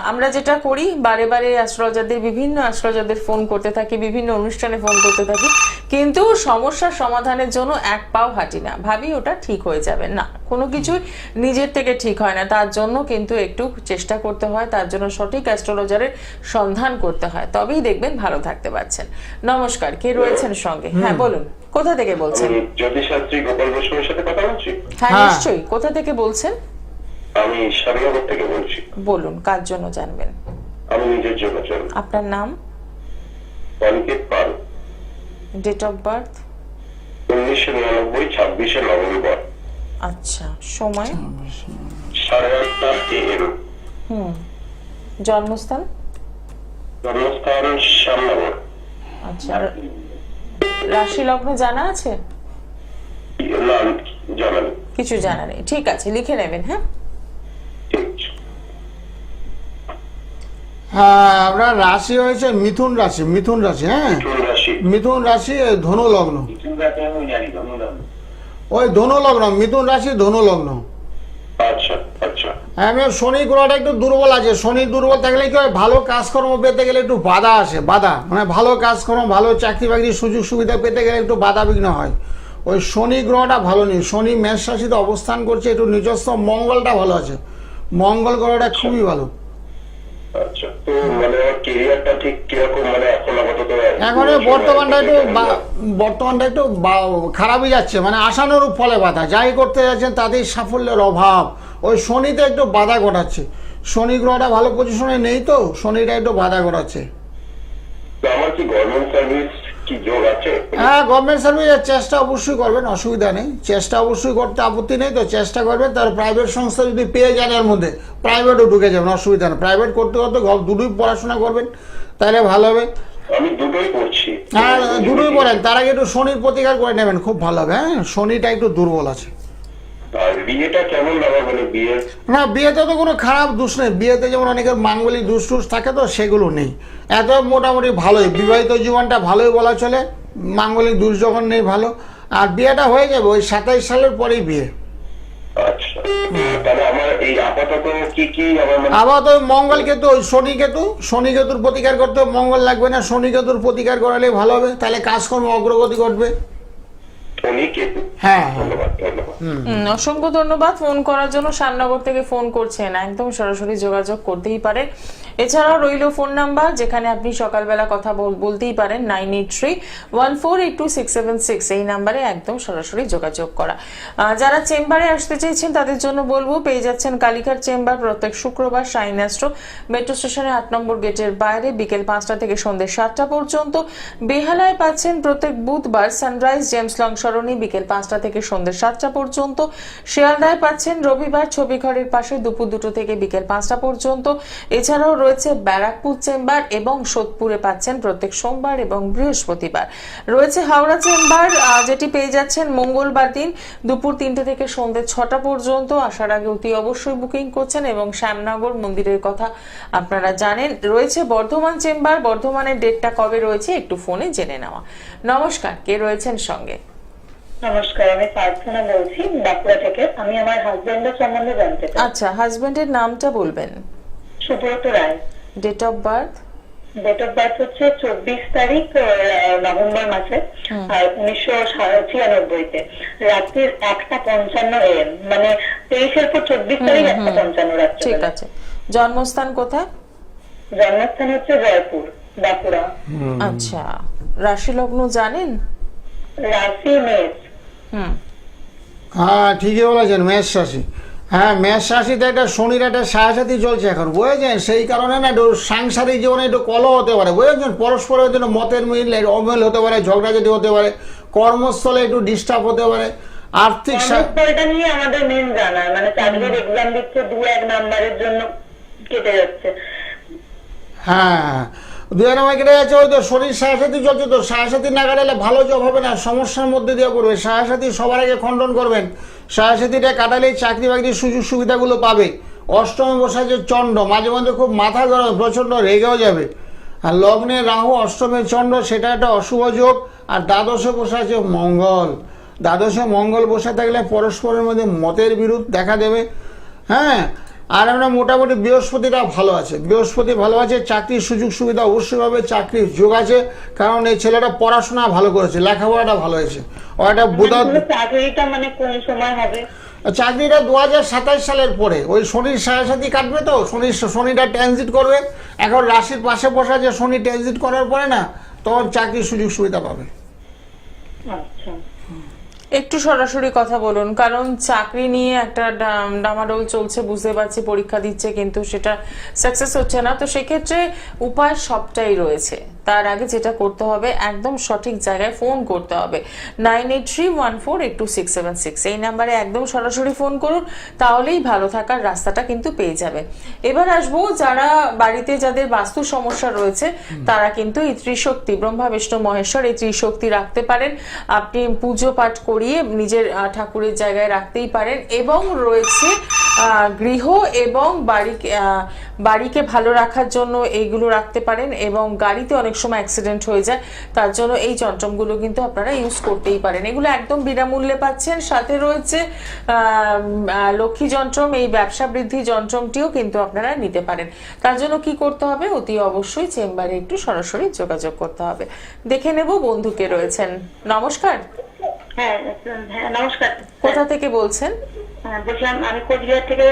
আমরা যেটা করি, বারে বারে অ্যাস্ট্রোলজারদের, বিভিন্ন অ্যাস্ট্রোলজারদের ফোন করতে থাকি, বিভিন্ন অনুষ্ঠানে ফোন করতে থাকি, কিন্তু সমস্যার সমাধানের জন্য এক পাও হাঁটি না। ভাবি ওটা ঠিক হয়ে যাবে, না, কোনো কিছুই নিজের থেকে ঠিক হয় না। তার জন্য কিন্তু একটু চেষ্টা করতে হয়, তার জন্য সঠিক অ্যাস্ট্রোলজারের সন্ধান করতে হয়, তবেই দেখবেন ভালো থাকতে পারছেন। নমস্কার, কে রয়েছেন সঙ্গে? হ্যাঁ বলুন, কোথা থেকে বলছেন? আমি জ্যোতিষাস্ত্রী গোপাল গোস্বামীর সাথে কথা বলছি। হ্যাঁ হ্যাঁ। নিশ্চয়ই, কোথা থেকে বলছেন? আমি শ্যামনগর থেকে বলছি। বলুন, কার জন্য জানবেন? আমি নিজের জন্য চাই। আপনার নাম, অনিকেত পাল, ডেট অফ বার্থ? 1999, 26 নভেম্বর, আচ্ছা, সময়? 8:30 AM। জন্মস্থান? জন্মস্থান শ্যামনগর। আচ্ছা, রাশি লগ্ন জানা আছে? না, জানা নেই। কিছু জানা নেই, ঠিক আছে, লিখে নেবেন। হ্যাঁ, ঠিক আছে। হ্যাঁ, আপনার রাশি হয়েছে মিথুন রাশি, মিথুন রাশি। হ্যাঁ, কোন রাশি? মিথুন রাশি, ধনু লগ্ন। কোন রাশি আমি জানি না, অনুদান। ওই ধনু লগ্ন, মিথুন রাশি, ধনু লগ্ন। আচ্ছা আচ্ছা। আমি শনি গ্রহটা একটু দুর্বল আছে। শনি দুর্বল থাকলে কি হয়, ভালো কাজকর্ম পেতে গেলে একটু বাধা আসে, বাধা মানে ভালো কাজকর্ম, ভালো চাকরি বাকরির সুযোগ সুবিধা পেতে গেলে একটু বাধা বিঘ্ন হয়। ওই শনি গ্রহটা ভালো নেই, শনি মেষ রাশিতে অবস্থান করছে, একটু নিজস্ব মঙ্গলটা ভালো আছে, মঙ্গল গ্রহটা খুবই ভালো। আচ্ছা, তো মানে ক্যারিয়ারটা ঠিক কিরকম, মানে এখন আপাতত? এখন বর্তমানটা একটু খারাপই যাচ্ছে, মানে আশানুরূপ ফলে বাধা, যাই করতে যাচ্ছেন তাতেই সাফল্যের অভাব। ওই শনিতে একটু বাধা ঘটাচ্ছে, শনি গ্রহটা ভালো পজিশনে নেই তো, শনিটা একটু বাধা ঘটাচ্ছে। তো আমার কি গভর্নমেন্ট সার্ভিস কি যোগ আছে? হ্যাঁ, গভর্নমেন্ট সার্ভিসের চেষ্টা অবশ্যই করবেন, অসুবিধা নেই, চেষ্টা অবশ্যই করতে আপত্তি নেই তো, চেষ্টা করবেন। তার প্রাইভেট সংস্থা যদি পেয়ে যান, এর মধ্যে প্রাইভেটও ঢুকে যাবেন, অসুবিধা নেই। প্রাইভেট করতে করতে দুটোই পড়াশোনা করবেন, তাহলে ভালো হবে। আমি দুটোই করছি। হ্যাঁ, দুটোই পড়েন, তার আগে একটু শনির প্রতিকার করে নেবেন, খুব ভালো হবে। হ্যাঁ, শনিটা একটু দুর্বল আছে। আর বিয়েটা কেমন লাগা, মানে বিয়ে? না, বিয়েতে তো কোনো খারাপ দোষ নেই, বিয়েতে যেমন অনেকের মাঙ্গলিক দোষ টুস থাকে তো, সেগুলো নেই। এত মোটামুটি ভালোই, বিবাহিত জীবনটা ভালোই বলা চলে, মাঙ্গলিক দোষ যখন নেই ভালো। আর বিয়েটা হয়ে যাবে ওই 27 সালের পরেই বিয়ে। আচ্ছা, তাহলে আমার এই আপাতত কি কি আমার মানে? আবার তো মঙ্গল কেতু, ওই শনি কেতুর প্রতিকার করতে মঙ্গল লাগবে না, শনি কেতুর প্রতিকার করালে ভালো হবে, তাহলে কাজকর্ম অগ্রগতি ঘটবে। হ্যাঁ, ধন্যবাদ ধন্যবাদ। অসংখ্য ধন্যবাদ ফোন করার জন্য। শ্যামনগর থেকে ফোন করছেন, একদম সরাসরি যোগাযোগ করতেই পারেন। এছাড়াও রইল ফোন নাম্বার, যেখানে আপনি সকালবেলা কথা বলতেই পারেন, 9831482676। এই নাম্বারে একদম সরাসরি যোগাযোগ করা। যারা চেম্বারে আসতে চেয়েছেন তাদের জন্য বলবো, পেয়ে যাচ্ছেন কালিকার চেম্বার প্রত্যেক শুক্রবার শাইন অ্যাস্ট্রো মেট্রো স্টেশনের 8 নম্বর গেটের বাইরে, বিকেল 5টা থেকে সন্ধ্যে 7টা পর্যন্ত। বেহালায় পাচ্ছেন প্রত্যেক বুধবার সানরাইজ জেমস লংশর সরণি বিকেল 5টা থেকে সন্ধ্যে 7টা পর্যন্ত। শিয়ালদায় পাচ্ছেন রবিবার ছবিঘরের পাশে দুপুর 2টো থেকে বিকেল 5টা পর্যন্ত। এছাড়াও রয়েছে ব্যারাকপুর চেম্বার এবং সোদপুরে পাচ্ছেন প্রত্যেক সোমবার এবং বৃহস্পতিবার। রয়েছে হাওড়া চেম্বার, যেটি পেয়ে যাচ্ছেন মঙ্গলবার দিন দুপুর 3টে থেকে সন্ধ্যে 6টা পর্যন্ত। আসার আগে অতি অবশ্যই বুকিং করছেন এবং শ্যামনগর মন্দিরের কথা আপনারা জানেন। রয়েছে বর্ধমান চেম্বার, বর্ধমানের ডেটটা কবে রয়েছে একটু ফোনে জেনে নেওয়া। নমস্কার, কে রয়েছেন সঙ্গে? নমস্কার, আমি প্রার্থনা বলছি বাঁকুড়া থেকে। আমি আমার হাজবেন্ডের সম্বন্ধে জানতে চাই। আচ্ছা, হাজবেন্ডের নামটা বলবেন। Subrata Roy. Date of birth? Date of birth হচ্ছে 24 তারিখ নভেম্বর মাসে, আর 1996-তে রাত্রির 1:55 AM, মানে 23-এর পর 24 তারিখ 1:55 রাত্রে। ঠিক আছে। জন্মস্থান কোথায়? জন্মস্থান হচ্ছে জয়পুর, বাঁকুড়া। আচ্ছা, রাশি লগ্ন জানেন? রাশি মেষ। হ্যাঁ, ঠিকই বলেছেন, মেষ রাশি। হ্যাঁ, মেষ রাশিতে একটা শনির একটা সাহায্যাতি চলছে এখন, বুঝেছেন? সেই কারণে না একটু সাংসারিক জীবনে একটু কলহ হতে পারে, বুঝেছেন? পরস্পরের জন্য মতের মিল অমিল হতে পারে, ঝগড়াঝাটি হতে পারে, কর্মস্থলে একটু ডিস্টার্ব হতে পারে, আর্থিক কর্মস্থলটা নিয়ে আমাদের মেন জানা, মানে চাকরির এক্সাম দিচ্ছে 2-1 নাম্বারের জন্য কেটে যাচ্ছে। হ্যাঁ, 2 নম্বর কেটে যাচ্ছে। ওই তো শরীর সাহায্যাতি চলছে, তো সাহায্যাতি না কাটালে ভালো জব হবে না, সমস্যার মধ্যে দিয়ে পড়বে। সাহায্যাতি সবার আগে খণ্ডন করবেন। সাহায্যাতিটা কাটালেই চাকরি বাকরির সুযোগ সুবিধাগুলো পাবে। অষ্টমে বসে আছে চন্দ্র, মাঝে মাঝে খুব মাথা গরম, প্রচণ্ড রেগেও যাবে। আর লগ্নে রাহু, অষ্টমে চন্দ্র, সেটা একটা অশুভ যোগ। আর দ্বাদশে বসে আছে মঙ্গল। দ্বাদশে মঙ্গল বসে থাকলে পরস্পরের মধ্যে মতের বিরোধ দেখা দেবে। হ্যাঁ, আর আমরা মোটামুটি বৃহস্পতিটা ভালো আছে, বৃহস্পতি ভালো আছে, চাকরির সুযোগ সুবিধা অবশ্যই পাবে, চাকরির যোগ আছে। কারণ এই ছেলেটা পড়াশোনা ভালো করেছে, লেখাপড়াটা ভালো হয়েছে। ও একটা চাকরিটা মানে কোন সময় হবে? চাকরিটা 2027 সালের পরে, ওই শনির সাথে কাটবে, তো শনিটা ট্রানজিট করবে। এখন রাশির পাশে বসে আছে, শনি ট্রানজিট করার পরে না তখন চাকরির সুযোগ সুবিধা পাবে। আচ্ছা, একটু সরাসরি কথা বলুন, কারণ চাকরি নিয়ে একটা ডামাডোল চলছে, বুঝতে পারছি। পরীক্ষা দিচ্ছে কিন্তু সেটা সাকসেস হচ্ছে না, তো সেক্ষেত্রে উপায় সবটাই রয়েছে। তার আগে যেটা করতে হবে, একদম সঠিক জায়গায় ফোন করতে হবে। 9831482676 এই নাম্বারে একদম সরাসরি ফোন করুন, তাহলেই ভালো থাকার রাস্তাটা কিন্তু পেয়ে যাবে। এবার আসবো, যারা বাড়িতে যাদের বাস্তু সমস্যা রয়েছে তারা কিন্তু এই ত্রিশক্তি, ব্রহ্মা বিষ্ণু মহেশ্বর, এই ত্রিশক্তি রাখতে পারেন। আপনি পুজো পাঠ করিয়ে নিজের ঠাকুরের জায়গায় রাখতেই পারেন। এবং রয়েছে গৃহ এবং বাড়িকে ভালো রাখার জন্য এইগুলো রাখতে পারেন। এবং গাড়িতে অনেক সময় অ্যাক্সিডেন্ট হয়ে যায়, তার জন্য এই যন্ত্রগুলো কিন্তু আপনারা ইউজ করতেই পারেন। এগুলো একদম বিনামূল্যে পাচ্ছেন। সাথে রয়েছে লক্ষ্মী যন্ত্রম, এই ব্যবসা বৃদ্ধি যন্ত্রমটিও কিন্তু আপনারা নিতে পারেন। তার জন্য কি করতে হবে, অতি অবশ্যই চেম্বারে একটু সরাসরি যোগাযোগ করতে হবে। দেখে নেব বন্ধুকে রয়েছেন। নমস্কার। হ্যাঁ নমস্কার। কোথা থেকে বলছেন? বলছিলাম আমি কোচবিহার থেকে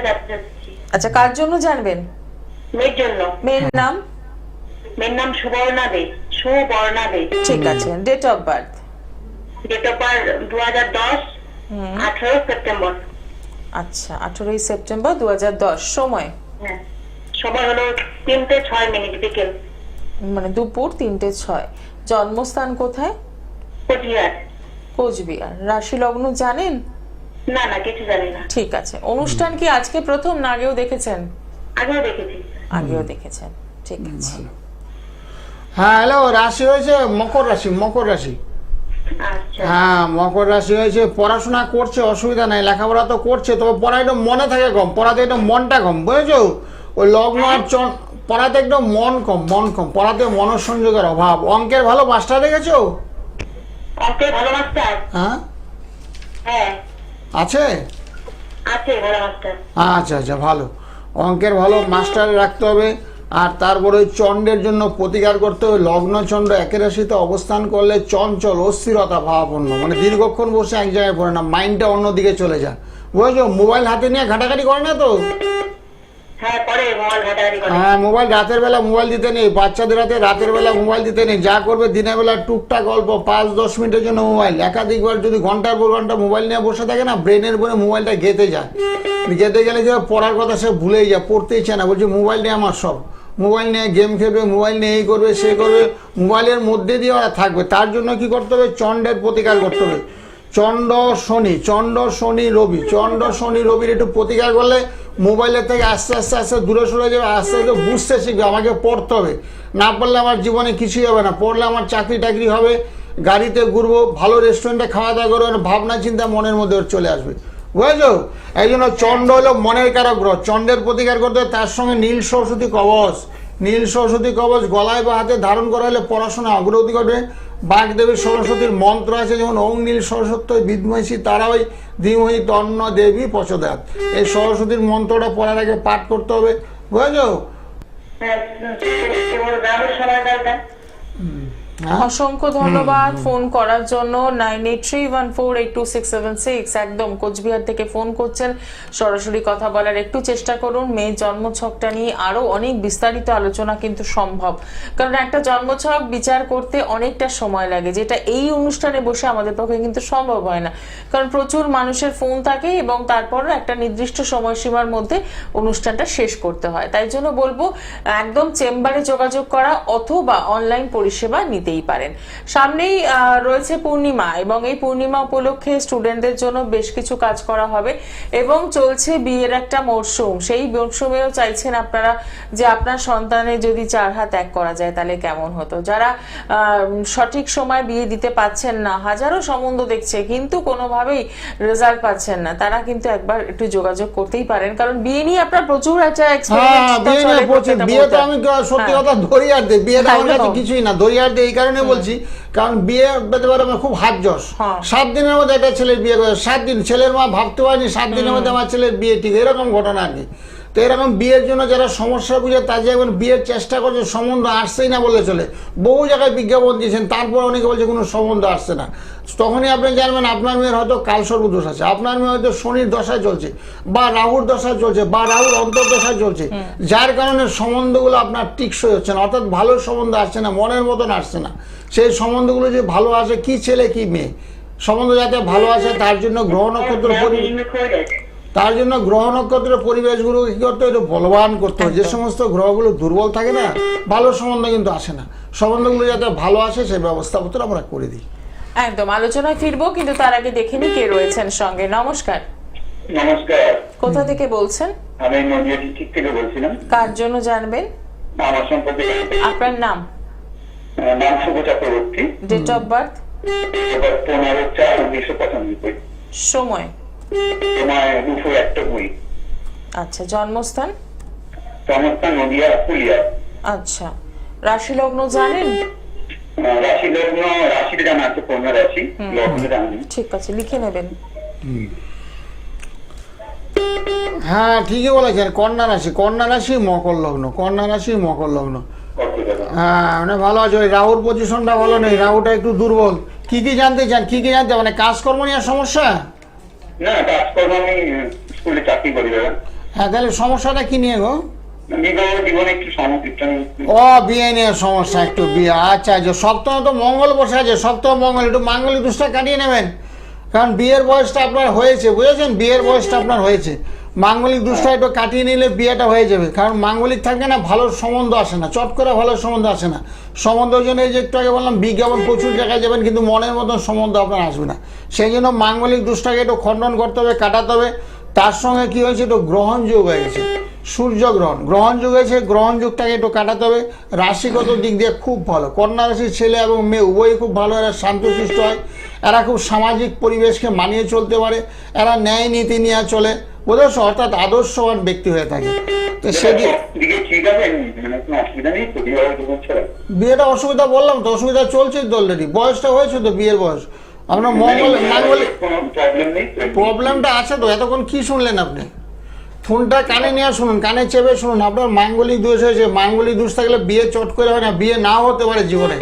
যাচ্ছি। আচ্ছা, কার জন্য জানবেন? মেয়ের জন্য। মেয়ের নাম? মেয়ের নাম সুবর্ণা দে। সুবর্ণা দে। ঠিক আছে। Date of birth? Date of birth 2010, 18 September. আচ্ছা, 18 সেপ্টেম্বর 2010। সময়? হ্যাঁ, সময় হলো 3:06 বিকেল, মানে দুপুর 3:06। জন্মস্থান কোথায়? কোচবিহার। কোচবিহার। রাশি লগ্ন জানেন? না না, কিছু জানি না। ঠিক আছে। অনুষ্ঠান কি আজকে প্রথম না আগেও দেখেছেন? আগেও দেখেছি। আগেও দেখেছেন, ঠিক আছে। হ্যাঁ, হ্যালো, রাশি হয়েছে মকর রাশি। মকর রাশি, আচ্ছা। হ্যাঁ, মকর রাশি হয়েছে। পড়াশোনা করছে, অসুবিধা নাই, লেখাপড়া তো করছে, তবে পড়া একটু মনে থাকে কম, পড়াতে একটু মনটা কম, বুঝেছো? ওই লগ্ন আর পড়াতে একটু মন কম, পড়াতে মনোসংযোগের অভাব। অঙ্কের ভালো মাস্টার রেখেছো? অঙ্কের ভালো মাস্টার? হ্যাঁ, হ্যাঁ আছে। ভালো মাস্টার। আচ্ছা, ভালো। অঙ্কের ভালো মাস্টার রাখতে হবে। আর তারপরে ওই চন্দ্রের জন্য প্রতিকার করতে হবে। লগ্ন চন্দ্র একের রাশিতে অবস্থান করলে চঞ্চল, অস্থিরতা ভাবাপন্ন, মানে দীর্ঘক্ষণ বসে এক জায়গায় পড়ে না, মাইন্ডটা অন্যদিকে চলে যায়, বুঝেছো? মোবাইল হাতে নিয়ে ঘাটাঘাটি করে না তো? হ্যাঁ, মোবাইল রাতের বেলা মোবাইল দিতে নেই, বাচ্চাদের হাতে রাতের বেলা মোবাইল দিতে নেই। যা করবে দিনের বেলা টুকটাক অল্প 5-10 মিনিটের জন্য মোবাইল। একাধিকবার যদি ঘন্টার পর ঘন্টা মোবাইল নিয়ে বসে থাকে না, ব্রেনের উপরে মোবাইলটা গেঁথে যায়। গেঁথে গেলে যে পড়ার কথা সে ভুলেই যায়, পড়তেই চায় না, বলছে মোবাইল নিয়ে আমার সব। মোবাইল নিয়ে গেম খেলবে, মোবাইল নিয়ে এই করবে সে করবে, মোবাইলের মধ্যে দিয়ে ওরা থাকবে। তার জন্য কি করতে হবে? চণ্ডের প্রতিকার করতে হবে। চণ্ড শনি রবি, চণ্ড শনি রবির একটু প্রতিকার করলে মোবাইলের থেকে আস্তে আস্তে আস্তে দূরে সরে যাবে, আস্তে আস্তে বুঝতে শিখবে আমাকে পড়তে হবে, না পড়লে আমার জীবনে কিছুই হবে না, পড়লে আমার চাকরি টাকরি হবে, গাড়িতে ঘুরবো, ভালো রেস্টুরেন্টে খাওয়া দাওয়া করবো, ভাবনা চিন্তা মনের মধ্যে ওর চলে আসবে, বুঝেছো? এই জন্য চণ্ড হলো মনের কারক গ্রহ, চণ্ডের প্রতিকার করতে হবে। তার সঙ্গে নীল সরস্বতী কবচ গলায় বা হাতে ধারণ করা হলে পড়াশোনা অগ্রগতি করবে। বাগদেবী সরস্বতীর মন্ত্র আছে, যেমন ওং নীল সরস্বতী বিদ্মহী তারাই ধীমহি তন্ন দেবী প্রচোদয়াৎ। এই সরস্বতীর মন্ত্রটা পড়ার আগে পাঠ করতে হবে, বুঝেছো? অসংখ্য ধন্যবাদ ফোন করার জন্য। 9831482676 একদম কোচবিহার থেকে ফোন করছেন, সরাসরি কথা বলার একটু চেষ্টা করুন। মেয়ের জন্মছকটা নিয়ে আরো অনেক বিস্তারিত আলোচনা কিন্তু সম্ভব, কারণ একটা জন্মছক বিচার করতে অনেকটা সময় লাগে, যেটা এই অনুষ্ঠানে বসে আমাদের পক্ষে কিন্তু সম্ভব হয় না, কারণ প্রচুর মানুষের ফোন থাকে এবং তারপর একটা নির্দিষ্ট সময়সীমার মধ্যে অনুষ্ঠানটা শেষ করতে হয়। তাই জন্য বলবো একদম চেম্বারে যোগাযোগ করা অথবা অনলাইন পরিষেবা নিতেই পারেন। সামনেই রয়েছে পূর্ণিমা এবং এই পূর্ণিমা উপলক্ষে স্টুডেন্টদের জন্য বেশ কিছু কাজ করা হবে এবং চলছে বিয়ের একটা মরশুম। সেই মরশুমেও চাইছেন আপনারা যে আপনার সন্তানের যদি 4 হাত এক করা যায় তাহলে কেমন হতো। যারা সঠিক সময় বিয়ে দিতে পাচ্ছেন না, হাজারো সম্বন্ধ দেখছে কিন্তু কোনোভাবেই রেজাল্ট পাচ্ছেন না, তারা কিন্তু একবার একটু যোগাযোগ করতেই পারেন, কারণ বিয়ে নিয়ে আপনার প্রচুর একটা বিয়ে তো আমি সত্যি কথা দরিয়ার দিই, বিয়েটা আমার কাছে কিছুই না, দরিয়ার দিই এই কারণে বলছি, কারণ বিয়ে পেতে পারে আমার খুব হাত যশ। 7 দিনের মধ্যে একটা ছেলের বিয়ে করে, 7 দিন ছেলের মা ভাবতে পারেনি 7 দিনের মধ্যে আমার ছেলের বিয়ে, ঠিক এরকম ঘটনা নেই। তো এরকম বিয়ের জন্য যারা সমস্যা বুঝে তার যে বিয়ের চেষ্টা করছে, সম্বন্ধ আসছেই না বলে চলে, বহু জায়গায় বিজ্ঞাপন দিয়েছেন, তারপর অনেকে বলছে কোনো সম্বন্ধ আসছে না। তখনই আপনি জানবেন আপনার মেয়ের হয়তো কালসর্প দোষ আছে, আপনার মেয়ে হয়তো শনির দশায় চলছে বা রাহুর দশায় চলছে বা রাহুর অন্তর্দশায় চলছে, যার কারণে সম্বন্ধগুলো আপনার টিকসই হচ্ছে না, অর্থাৎ ভালো সম্বন্ধ আসছে না, মনের মতন আসছে না। সেই সম্বন্ধগুলো যে ভালো আসে, কি ছেলে কি মেয়ে সম্বন্ধ যাতে ভালো আসে, তার জন্য গ্রহ নক্ষত্রের পরিবেশগুলো কি করতে হবে? বলবান করতে হবে। যে সমস্ত গ্রহগুলো দুর্বল থাকে না, ভালো সম্বন্ধ কিন্তু আসে না, সম্বন্ধগুলো যাতে ভালো আসে সেই ব্যবস্থাপত্র আমরা করে দিই। একদম আলোচনায় ফিরবো, কিন্তু তার আগে দেখে নি কে রয়েছেন সঙ্গে। নমস্কার। নমস্কার, কোথা থেকে বলছেন? আমি নদিয়া ডিস্ট্রিক্ট থেকে বলছিলাম। কার জন্য জানবেন? আমার সম্পর্কে আপনার নাম? নাম Shubho Chakraborty. Date of birth? 15/4/1995। সময়? সময় দুপুর 1:02। আচ্ছা, জন্মস্থান? জন্মস্থান নদিয়া পুলিয়া। আচ্ছা, রাশি লগ্ন জানেন? রাশি লগ্ন, রাশিটা জানা আছে, কন্যা রাশি, লগ্ন জানা নেই। ঠিক আছে, লিখে নেবেন। হ্যাঁ ঠিকই বলেছেন, কন্যা রাশি মকর লগ্ন। হ্যাঁ মানে ভালো আছে, ওই রাহুর পজিশনটা ভালো নেই, রাহুটা একটু দুর্বল। কি জানতে চান? কি জানতে, মানে কাজকর্ম নিয়ে সমস্যা? না, কাজকর্ম আমি স্কুলে চাকরি করি। হ্যাঁ, তাহলে সমস্যাটা কি নিয়ে গো? জীবনে একটু সমস্যা। ও বিয়ে নিয়ে সমস্যা, একটু বিয়ে। আচ্ছা, সপ্তম তো মঙ্গল বসে আছে, সপ্তম মঙ্গল, একটু মাঙ্গলিক দোষটা কাটিয়ে নেবেন, কারণ বিয়ের বয়সটা আপনার হয়েছে, বুঝেছেন? বিয়ের বয়সটা আপনার হয়েছে, মাঙ্গলিক দোষটা একটু কাটিয়ে নিলে বিয়েটা হয়ে যাবে। কারণ মাঙ্গলিক থাকে না, ভালো সম্বন্ধ আসে না, চট করে ভালো সম্বন্ধ আসে না। সম্বন্ধের জন্য এই যে একটু আগে বললাম বিজ্ঞাপন প্রচুর জায়গায় যাবেন, কিন্তু মনের মতন সম্বন্ধ আপনার আসবে না। সেই জন্য মাঙ্গলিক দোষটাকে একটু খণ্ডন করতে হবে, কাটাতে হবে। তার সঙ্গে কি হয়েছে, একটু গ্রহণ যোগ হয়ে গেছে, সূর্যগ্রহণ গ্রহণ যুগ হয়েছে, গ্রহণ যুগটাকে একটু কাটাতে হবে। রাশিগত দিক দিয়ে খুব ভালো, কন্যা রাশির ছেলে এবং মেয়ে উভয়ই খুব ভালো, এরা শান্তশিষ্ট হয়, এরা খুব সামাজিক পরিবেশকে মানিয়ে চলতে পারে, এরা ন্যায় নীতি নিয়ে চলে, বুঝেছ? অর্থাৎ আদর্শবান ব্যক্তি হয়ে থাকে। তো সেদিকে বিয়েটা অসুবিধা বললাম তো, অসুবিধা চলছে তো অলরেডি, বয়সটা হয়েছে তো, বিয়ের বয়স। আপনার মাঙ্গলিক প্রবলেমটা আছে তো। এতক্ষণ কি শুনলেন আপনি? ফোনটা কানে নিয়ে শুনুন, কানে চেপে শুনুন। আপনার মাঙ্গলিক দোষ হয়েছে, মাঙ্গলিক দোষ থাকলে বিয়ে চট করে হয় না, বিয়ে নাও হতে পারে জীবনে,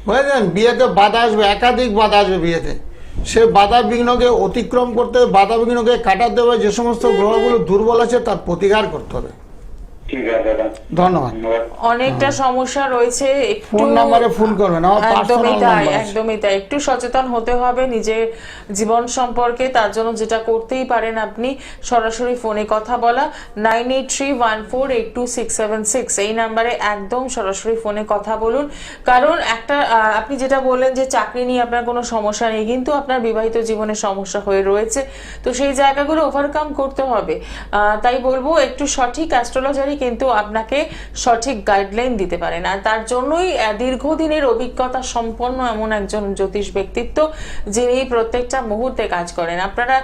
বুঝলেন? বিয়েতে বাধা আসবে, একাধিক বাধা আসবে বিয়েতে। সে বাধা বিঘ্নকে অতিক্রম করতে হবে, বাধা বিঘ্নকে কাটাতে হবে, যে সমস্ত গ্রহগুলো দুর্বল আছে তার প্রতিকার করতে হবে। ঠিক আছে দাদা, ধন্যবাদ। অনেকটা সমস্যা রয়েছে, একটু ফোন নাম্বারে ফোন করবেন, আমার একদমই পার্সোনাল তাই, নাম্বার আছে। একদমই তাই। একটু সচেতন হতে হবে নিজের জীবন সম্পর্কে। তার জন্য যেটা করতেই পারেন আপনি, সরাসরি ফোনে কথা বলা 9831482676 এই নাম্বারে একদম সরাসরি ফোনে কথা বলুন। কারণ একটা আপনি যেটা বললেন যে চাকরি নিয়ে আপনার কোনো সমস্যা নেই, কিন্তু আপনার বিবাহিত জীবনে সমস্যা হয়ে রয়েছে, তো সেই জায়গাগুলো ওভারকাম করতে হবে। তাই বলবো একটু সঠিক অ্যাস্ট্রোলজারই কিন্তু আপনাকে সঠিক গাইডলাইন দিতে পারেন। আর তার জন্যই দীর্ঘদিনের অভিজ্ঞতা সম্পন্ন এমন একজন জ্যোতিষ ব্যক্তিত্ব যিনি প্রত্যেকটা মুহূর্তে কাজ করেন। আপনারা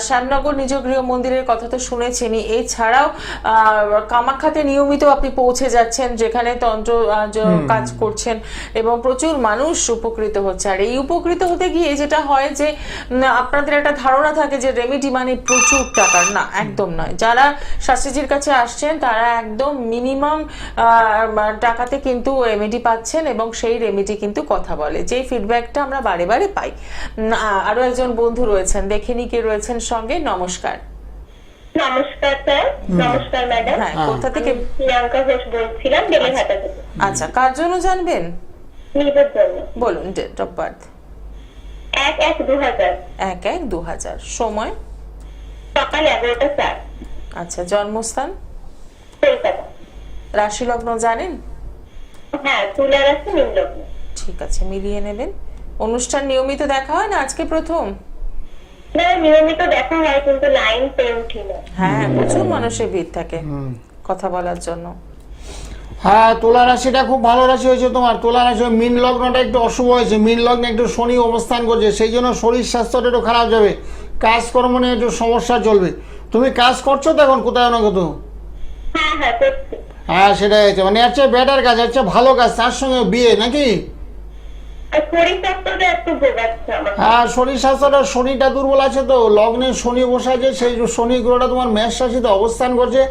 শ্যামনগর নিজ গৃহ মন্দিরের কথা তো শুনেছেনই, এছাড়াও কামাখ্যাতে নিয়মিত আপনি পৌঁছে যাচ্ছেন, যেখানে তন্ত্র কাজ করছেন এবং প্রচুর মানুষ উপকৃত হচ্ছে। আর এই উপকৃত হতে গিয়ে যেটা হয় যে আপনাদের একটা ধারণা থাকে যে রেমেডি মানে প্রচুর টাকার, না একদম নয়। যারা শাস্ত্রীজির কাছে আসছেন তারা একদম মিনিমাম টাকাতে কিন্তু রেমেডি পাচ্ছেন এবং সেই রেমেডি কিন্তু কথা বলে, যে ফিডব্যাকটা আমরা বারে বারে পাই। আরো একজন বন্ধু রয়েছেন, দেখেনি কে রয়েছেন সঙ্গে। নমস্কার। নমস্কার স্যার। নমস্কার ম্যাডাম। হ্যাঁ, কোথা থেকে? প্রিয়াঙ্কা ঘোষ বলছিলাম, বেলেঘাটা থেকে। আচ্ছা, কার জন্য জানবেন? নিজের জন্য। বলুন ডেট অফ বার্থ। 1/1/2000। 1/1/2000। সময়? সকাল 11টা 4। আচ্ছা, জন্মস্থান? কলকাতা। রাশি লগ্ন জানেন? হ্যাঁ, তুলা রাশি, মীন লগ্ন। ঠিক আছে, মিলিয়ে নেবেন। অনুষ্ঠান নিয়মিত দেখা হয় না আজকে প্রথম? না, নিয়মিত দেখা হয় কিন্তু লাইন পেয়ে উঠি না। হ্যাঁ, প্রচুর মানুষের ভিড় থাকে কথা বলার জন্য। হ্যাঁ, তুলা রাশিটা খুব ভালো রাশি হয়েছে তোমার। তুলা রাশি মীন লগ্নটা একটু অশুভ হয়েছে, মীন লগ্নে একটু শনি অবস্থান করছে, সেই জন্য শরীর স্বাস্থ্যটা একটু খারাপ যাবে, কাজকর্ম নিয়ে একটু সমস্যা চলবে। তুমি কাজ করছো তো এখন কোথাও না কোথাও? হ্যাঁ হ্যাঁ, করছি। হ্যাঁ, সেটাই হচ্ছে, মানে হচ্ছে বেটার কাজ, হচ্ছে ভালো কাজ, তার সঙ্গে বিয়ে নাকি? আর শরীর স্বাস্থ্যটা একটু ভোগাচ্ছে আমার। হ্যাঁ, শরীর স্বাস্থ্যটা, শনিটা দুর্বল আছে তো, লগ্নে শনি বসে আছে, সেই শনি গ্রহটা তোমার মেষ রাশিতে অবস্থান করছে।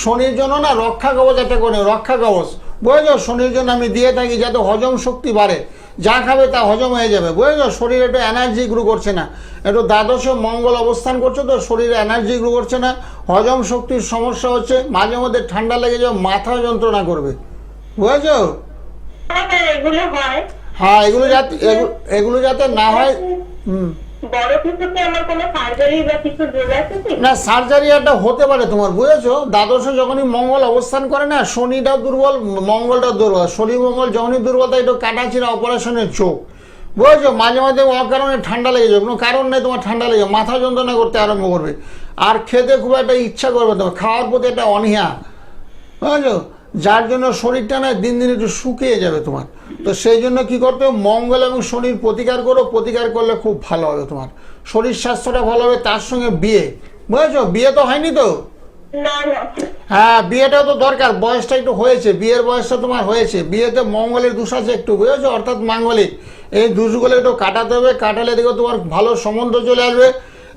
শনির জন্য না রক্ষা কবচ একটা করে, রক্ষা কবচ বুঝেছো, শনির জন্য আমি দিয়ে থাকি যাতে হজম শক্তি বাড়ে, যা খাবে তা হজম হয়ে যাবে বুঝেছো। শরীরে একটু এনার্জি গ্রো করছে না, একটু দ্বাদশে মঙ্গল অবস্থান করছে তো শরীরে এনার্জি গ্রো করছে না, হজম শক্তির সমস্যা হচ্ছে, মাঝে মধ্যে ঠান্ডা লেগে যাবে, মাথা যন্ত্রণা করবে বুঝেছো। হ্যাঁ হ্যাঁ, এগুলো হয়। হ্যাঁ, এগুলো যাতে না হয়। বড় কিছুতে আমার কোনো সার্জারি বা কিছু যোগ আছে কি? না, সার্জারি একটা হতে পারে তোমার বুঝেছো। দ্বাদশে যখনই মঙ্গল অবস্থান করে না, শনিটাও দুর্বল, মঙ্গলটাও দুর্বল, শনি মঙ্গল যখনই দুর্বল তাই একটু কাটাছিড়া অপারেশনের চোখ বুঝেছো। মাঝে মাঝে অকারণে ঠান্ডা লেগে যাবে, কোনো কারণ নেই তোমার ঠান্ডা লেগে মাথা যন্ত্রণা করতে আরম্ভ করবে, আর খেতে খুব একটা ইচ্ছা করবে তোমার, খাওয়ার প্রতি একটা অনীহা বুঝেছো, যার জন্য শরীরটা না দিন দিন একটু শুকিয়ে যাবে তোমার। তো সেই জন্য কি করতে হবে, মঙ্গল এবং শনির প্রতিকার করো, প্রতিকার করলে খুব ভালো হবে তোমার, শরীর স্বাস্থ্যটা ভালো হবে। তার সঙ্গে বিয়ে বুঝেছো, বিয়ে তো হয়নি তো? না না। হ্যাঁ, বিয়েটাও তো দরকার, বয়সটা একটু হয়েছে, বিয়ের বয়সটা তোমার হয়েছে, বিয়েতে মঙ্গলের দোষ আছে একটু বুঝেছো, অর্থাৎ মাঙ্গলিক, এই দোষগুলো একটু কাটাতে হবে, কাটালে দেখো তোমার ভালো সম্বন্ধ চলে আসবে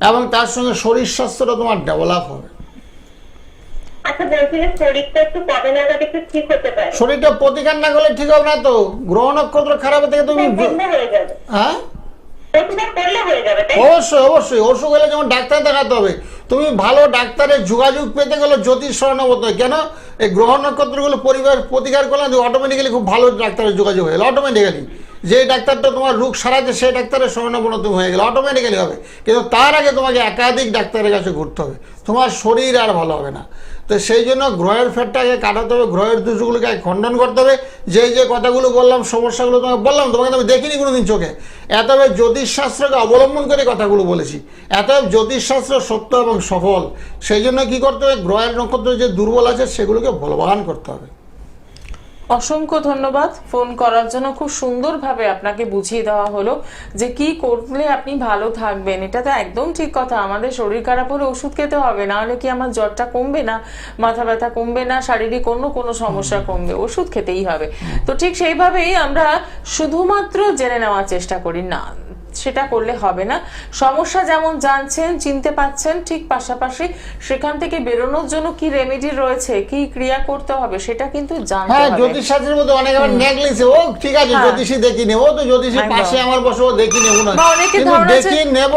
এবং তার সঙ্গে শরীর স্বাস্থ্যটা তোমার ডেভেলপ হবে। আচ্ছা, বলছি যে শরীরটা একটু কবে নাগাদ একটু ঠিক হতে পারে? শরীরটা প্রতিকার না করলে ঠিক হবে না তো, গ্রহ নক্ষত্র খারাপ থেকে তুমি বন্ধ হয়ে যাবে। হ্যাঁ প্রতিবার করলে হয়ে যাবে, তাই? অবশ্যই অবশ্যই, অসুখ হলে যেমন ডাক্তার দেখাতে হবে, তুমি ভালো ডাক্তারের যোগাযোগ পেতে গেলে জ্যোতিষ শরণাগত হয়। কেন, এই গ্রহ নক্ষত্রগুলো প্রতিকার করলে অটোমেটিক্যালি খুব ভালো ডাক্তারের যোগাযোগ হয়ে গেল, অটোমেটিক্যালি যে ডাক্তারটা তোমার রোগ সারাতে সেই ডাক্তারের শরণাপন্ন তুমি হয়ে গেলে অটোমেটিক্যালি হবে। কিন্তু তার আগে তোমাকে একাধিক ডাক্তারের কাছে ঘুরতে হবে, তোমার শরীর আর ভালো হবে না। তো সেই জন্য গ্রহের ফেরটাকে কাটাতে হবে, গ্রহের দোষগুলোকে খণ্ডন করতে হবে। যে কথাগুলো বললাম, সমস্যাগুলো তোমাকে বললাম, তোমাকে আমি দেখিনি কোনোদিন চোখে, এতবে জ্যোতিষশাস্ত্রকে অবলম্বন করে কথাগুলো বলেছি, এতএব জ্যোতিষশাস্ত্র সত্য এবং সফল। সেই জন্য কী করতে হবে, গ্রহের নক্ষত্র যে দুর্বল আছে সেগুলোকে বলবান করতে হবে। অসংখ্য ধন্যবাদ ফোন করার জন্য, খুব সুন্দরভাবে আপনাকে বুঝিয়ে দেওয়া হলো যে কি করলে আপনি ভালো থাকবেন। এটা তো একদম ঠিক কথা, আমাদের শরীর খারাপ হলে ওষুধ খেতে হবে, না হলে কি আমার জ্বরটা কমবে না, মাথা ব্যথা কমবে না, শারীরিক অন্য কোনো সমস্যা কমবে, ওষুধ খেতেই হবে। তো ঠিক সেইভাবেই আমরা শুধুমাত্র জেনে নেওয়ার চেষ্টা করি, না সেটা করলে হবে না। সমস্যা যেমন জানছেন, চিনতে পাচ্ছেন, ঠিক পাশাপাশি সেখান থেকে বেরোনোর জন্য কি রেমেডি রয়েছে, কি ক্রিয়া করতে হবে সেটা কিন্তু জানতে হ্যাঁ, হবে। জ্যোতিষ শাস্ত্রের মধ্যে অনেক আবার নেগলিজে, ও ঠিক আছে জ্যোতিষী দেখি নেব, ও তো জ্যোতিষীর পাশে আমার বসে, ও দেখি নেব না, কিন্তু দেখি নেব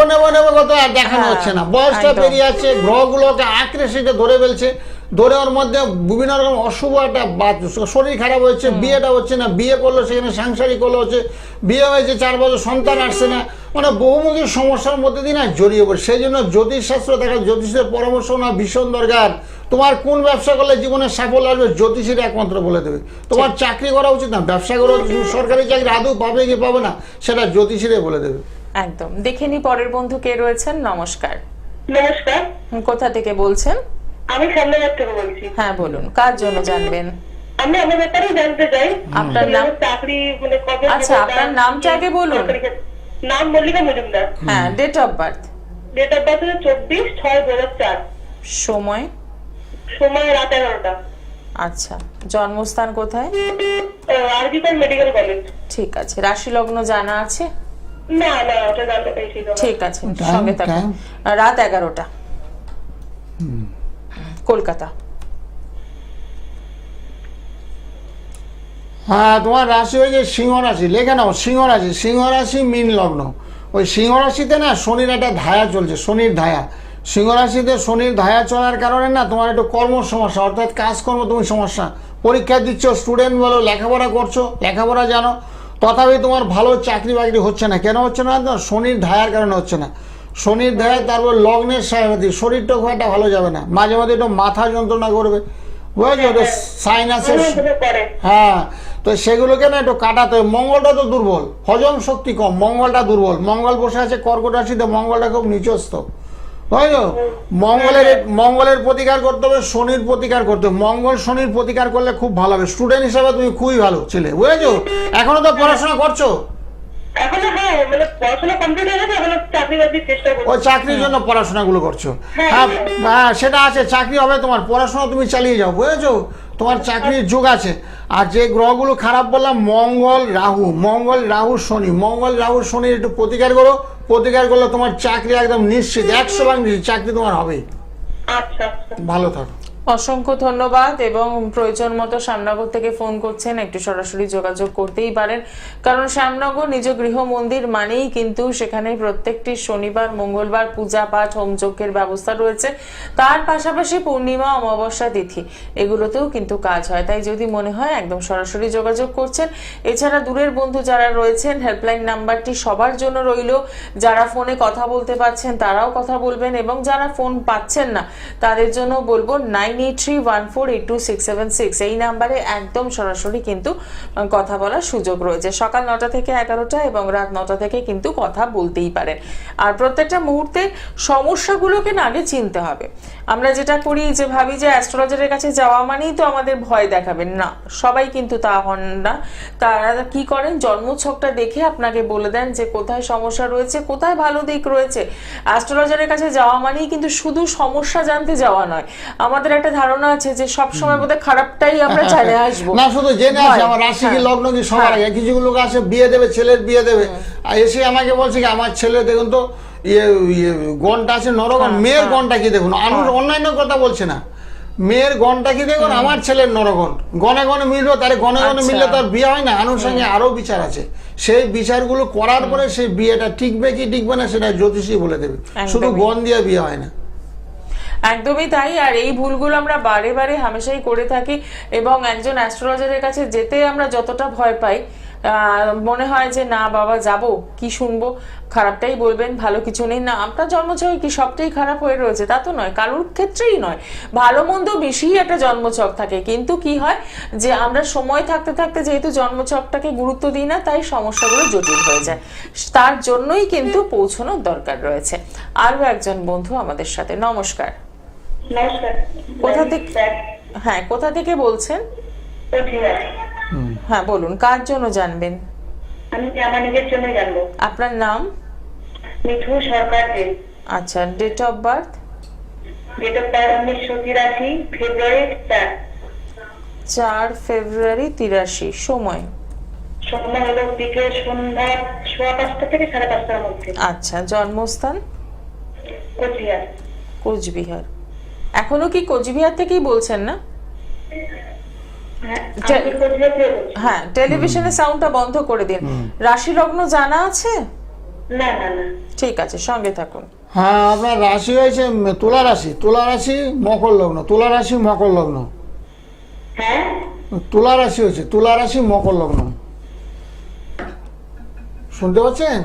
কত আর দেখানো হচ্ছে না, বয়সটা পেরিয়ে যাচ্ছে, গ্রহগুলোকে আঁকড়ে সেটা ধরে ফেলছে, ধরে ওর মধ্যে বিভিন্ন রকম অশুভ একটা শরীর খারাপ হচ্ছে, বিয়েটা হচ্ছে না, বিয়ে করলো সেখানে সাংসারিক করলো হচ্ছে, বিয়ে হয়েছে 4 বছর সন্তান আসছে না, মানে বহুমুখী সমস্যার মধ্যে দিয়ে না জড়িয়ে পড়ে। সেই জন্য জ্যোতিষশাস্ত্র দেখা, জ্যোতিষের পরামর্শ না ভীষণ দরকার। তোমার কোন ব্যবসা করলে জীবনে সাফল্য আসবে জ্যোতিষীর একমাত্র বলে দেবে। তোমার চাকরি করা উচিত না, ব্যবসা করা উচিত, সরকারি চাকরি আদৌ পাবে কি পাবে না সেটা জ্যোতিষীরাই বলে দেবে। একদম। দেখে নি পরের বন্ধু কে রয়েছেন। নমস্কার। নমস্কার, কোথা থেকে বলছেন? আমি সামনেঘাট থেকে বলছি। হ্যাঁ বলুন, কার জন্য জানবেন? আমি আমার ব্যাপারে জানতে চাই। আপনার নাম? চাকরি মানে কবে? আচ্ছা, আপনার নামটা আগে বলুন। নাম মল্লিকা মজুমদার। হ্যাঁ, date of birth? Date of birth 24/6/2004। সময়? সময় রাত 11টা। আচ্ছা, জন্মস্থান কোথায়? RG Kar medical college. ঠিক আছে। রাশি লগ্ন জানা আছে? না না, ওটা জানতে চাইছি। ঠিক আছে, Time, সঙ্গে থাকুন। time? রাত 11টা, কলকাতা। হ্যাঁ, তোমার রাশি হয়েছে সিংহ রাশি, লেখে নাও সিংহ রাশি। সিংহ রাশি মীন লগ্ন। ওই সিংহ রাশিতে না শনির একটা ধায়া চলছে, শনির ধায়া। সিংহ রাশিতে শনির ধায়া চলার কারণে না তোমার একটু কর্ম সমস্যা, অর্থাৎ কাজকর্ম তুমি সমস্যা। পরীক্ষা দিচ্ছ, স্টুডেন্ট বলো, লেখাপড়া করছো, লেখাপড়া জানো, তথাপি তোমার ভালো চাকরি বাকরি হচ্ছে না। কেন হচ্ছে না? শনির ধায়ার কারণে হচ্ছে না। শনির ধায়া, তারপর লগ্নের সাহায্যে শরীরটা খুব একটা ভালো যাবে না, মাঝে মাঝে একটু মাথা যন্ত্রণা করবে, বুঝেছো? সাইনাসের, হ্যাঁ, তো সেগুলোকে না একটু কাটাতে হবে। মঙ্গলটা তো দুর্বল, হজম শক্তি কম, মঙ্গলটা দুর্বল। মঙ্গল বসে আছে কর্কট রাশিতে, মঙ্গলটা খুব নিচস্থ, বুঝলো? মঙ্গলের প্রতিকার করতে হবে, শনির প্রতিকার করতে হবে। মঙ্গল শনির প্রতিকার করলে খুব ভালো হবে। স্টুডেন্ট হিসাবে তুমি খুবই ভালো ছেলে, বুঝেছো? এখনো তো পড়াশোনা করছো? এখনো হ্যাঁ, মানে পড়াশোনা কমপ্লিট হয়ে গেছে, এখন চাকরি বাকরির চেষ্টা করছি। ওই চাকরির জন্য পড়াশোনাগুলো করছো? হ্যাঁ, হ্যাঁ, সেটা আছে, চাকরি হবে তোমার, পড়াশোনা তুমি চালিয়ে যাও, বুঝেছো? তোমার চাকরির যোগ আছে। আর যে গ্রহগুলো খারাপ বললাম, মঙ্গল রাহু, মঙ্গল রাহু শনি, মঙ্গল রাহু শনির একটু প্রতিকার করো। প্রতিকার করলে তোমার চাকরি একদম নিশ্চিত, 100% নিশ্চিত চাকরি তোমার হবেই। আচ্ছা আচ্ছা, ভালো থাকো। অসংখ্য ধন্যবাদ। এবং প্রয়োজন মতো শ্যামনগর থেকে ফোন করছেন, একটু সরাসরি যোগাযোগ করতেই পারেন, কারণ শ্যামনগর নিজ গৃহ মন্দির মানেই কিন্তু সেখানে প্রত্যেকটি শনিবার মঙ্গলবার পূজা পাঠ হোম যজ্ঞের ব্যবস্থা রয়েছে। তার পাশাপাশি পূর্ণিমা অমাবস্যা তিথি এগুলোতেও কিন্তু কাজ হয়। তাই যদি মনে হয় একদম সরাসরি যোগাযোগ করছেন। এছাড়া দূরের বন্ধু যারা রয়েছেন, হেল্পলাইন নাম্বারটি সবার জন্য রইল। যারা ফোনে কথা বলতে পারছেন তারাও কথা বলবেন, এবং যারা ফোন পাচ্ছেন না তাদের জন্য বলবো 9831482676 এই নাম্বারে একদম সরাসরি কিন্তু কথা বলার সুযোগ রয়েছে। সকাল 9টা থেকে 11টা এবং রাত 9টা থেকে কিন্তু কথা বলতেই পারেন। আর প্রত্যেকটা মুহূর্তে সমস্যাগুলোকে না আগে চিনতে হবে। আমরা যেটা করি যে ভাবি যে অ্যাস্ট্রোলজারের কাছে যাওয়া মানেই তো আমাদের ভয় দেখাবেন, না, সবাই কিন্তু তা হন না। তারা কি করেন, জন্মছকটা দেখে আপনাকে বলে দেন যে কোথায় সমস্যা রয়েছে, কোথায় ভালো দিক রয়েছে। অ্যাস্ট্রোলজারের কাছে যাওয়া মানেই কিন্তু শুধু সমস্যা জানতে যাওয়া নয়। আমাদের একটা ধারণা আছে যে সব সময় বোধহয় খারাপটাই আমরা জেনে আসবো, না শুধু জেনে আসে, আমার রাশি কি লগ্ন কি সবার আগে। কিছু লোক আসে বিয়ে দেবে, ছেলের বিয়ে দেবে, আর এসে আমাকে বলছে কি আমার ছেলে দেখুন তো গণটা আছে নরগণ, মেয়ের গণটা কি দেখুন। অন্যান্য কথা বলছে না, মেয়ের গণটা কি দেখুন, আমার ছেলের নরগণ, গণে গণে মিলবে, তাহলে গণে গণে মিললে তো আর বিয়ে হয় না। আনুষঙ্গে আরো বিচার আছে, সেই বিচারগুলো করার পরে সেই বিয়েটা টিকবে কি টিকবে না সেটা জ্যোতিষী বলে দেবে, শুধু গণ দিয়ে বিয়ে হয় না। একদমই তাই। আর এই ভুলগুলো আমরা বারে বারে হামেশাই করে থাকি, এবং একজন অ্যাস্ট্রোলজারের কাছে যেতে আমরা যতটা ভয় পাই, মনে হয় যে না বাবা যাব, কি শুনবো, খারাপটাই বলবেন, ভালো কিছু নেই। না, আপনার জন্মছক কি সবটাই খারাপ হয়ে রয়েছে তা তো নয়, কারোর ক্ষেত্রেই নয়, ভালো মন্দ বেশি একটা জন্মছক থাকে। কিন্তু কি হয় যে আমরা সময় থাকতে থাকতে যেহেতু জন্মছকটাকে গুরুত্ব দিই না, তাই সমস্যাগুলো জটিল হয়ে যায়। তার জন্যই কিন্তু পৌঁছানোর দরকার রয়েছে। আরো একজন বন্ধু আমাদের সাথে। নমস্কার। নমস্কার। কোথা থেকে? হ্যাঁ, কোথা থেকে বলছেন? হ্যাঁ বলুন, কার জন্য জানবেন? আমি আমার নিজের জন্য জানবো। আপনার নাম? মিঠু সরকার দে। আচ্ছা, date of birth? Date of birth 1983 February 4 February 83। সময়? সময় হলো বিকেল সন্ধ্যা 5:15 থেকে 5:30টার মধ্যে। আচ্ছা, জন্মস্থান? কোচবিহার। কোচবিহার। এখনো কি কোচবিহার থেকেই বলছেন না? হ্যাঁ, টেলিভিশনের সাউন্ডটা বন্ধ করে দিন। রাশি লগ্ন জানা আছে? না না না। ঠিক আছে, সঙ্গে থাকুন। হ্যাঁ, আপনার রাশি হয়েছে তুলা রাশি, তুলা রাশি মকর লগ্ন, তুলা রাশি মকর লগ্ন, হ্যাঁ, তুলা রাশি হয়েছে, তুলা রাশি মকর লগ্ন। শুনতে পাচ্ছেন?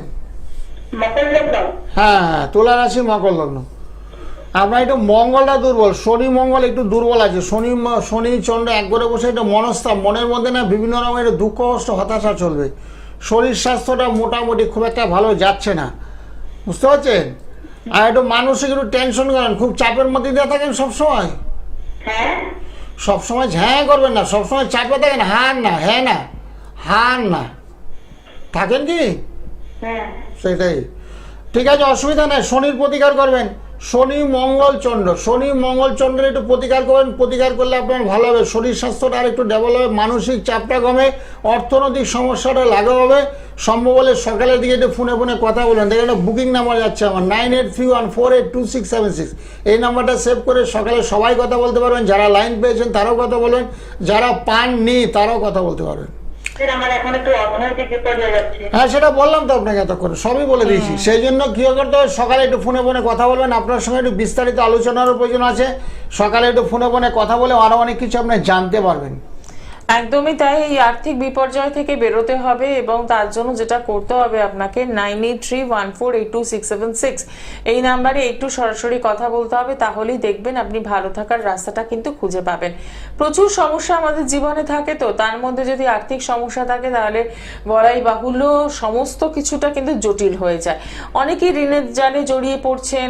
মকর লগ্ন। হ্যাঁ হ্যাঁ, তুলা রাশি মকর লগ্ন। আপনার একটু মঙ্গলটা দুর্বল, শনি মঙ্গল একটু দুর্বল আছে। শনি চন্দ্র এক করে বসে একটা মনস্তাপ, মনের মধ্যে না বিভিন্ন রকমের দুঃখ কষ্ট হতাশা চলবে। শরীর স্বাস্থ্যটা মোটামুটি খুব একটা ভালো যাচ্ছে না, বুঝতে পারছেন? আর একটু মানসিক একটু টেনশন করেন, খুব চাপের মধ্যে দিয়ে থাকেন সবসময়। হ্যাঁ, সবসময় হ্যাঁ করবেন না, সবসময় চাপে থাকেন, হার না, হ্যাঁ না, হার না, থাকেন কি? হ্যাঁ, সেটাই ঠিক আছে, অসুবিধা নেই। শনির প্রতিকার করবেন, শনি মঙ্গল চন্দ্র, শনি মঙ্গল চন্দ্রের একটু প্রতিকার করবেন। প্রতিকার করলে আপনার ভালো হবে, শরীর স্বাস্থ্যটা আর একটু ডেভেলপ হবে, মানসিক চাপটা কমে, অর্থনৈতিক সমস্যাটা লাঘব হবে। সম্ভব হলে সকালের দিকে একটু ফোনে ফোনে কথা বলবেন। দেখেন একটা বুকিং নাম্বার যাচ্ছে আমার 9831482676, এই নাম্বারটা সেভ করে সকালে সবাই কথা বলতে পারবেন। যারা লাইন পেয়েছেন তারাও কথা বলবেন, যারা পাননি তারাও কথা বলতে পারবেন। স্যার আমার এখন একটু অর্থনৈতিক বিপর্যয় যাচ্ছে। হ্যাঁ, সেটা বললাম তো আপনাকে এতক্ষণ, সবই বলে দিয়েছি। সেই জন্য কি করতে হবে, সকালে একটু ফোনে ফোনে কথা বলবেন। আপনার সঙ্গে একটু বিস্তারিত আলোচনারও প্রয়োজন আছে। সকালে একটু ফোনে ফোনে কথা বলে আরও অনেক কিছু আপনি জানতে পারবেন। একদমই তাই। এই আর্থিক বিপর্যয় থেকে বেরোতে হবে এবং তার জন্য যেটা করতে হবে আপনাকে 9831482676 এই নাম্বারে একটু সরাসরি কথা বলতে হবে। তাহলেই দেখবেন আপনি ভালো থাকার রাস্তাটা কিন্তু খুঁজে পাবেন। প্রচুর সমস্যা আমাদের জীবনে থাকে, তো তার মধ্যে যদি আর্থিক সমস্যা থাকে তাহলে বলাই বাহুল্য সমস্ত কিছুটা কিন্তু জটিল হয়ে যায়। অনেকেই ঋণের জালে জড়িয়ে পড়ছেন,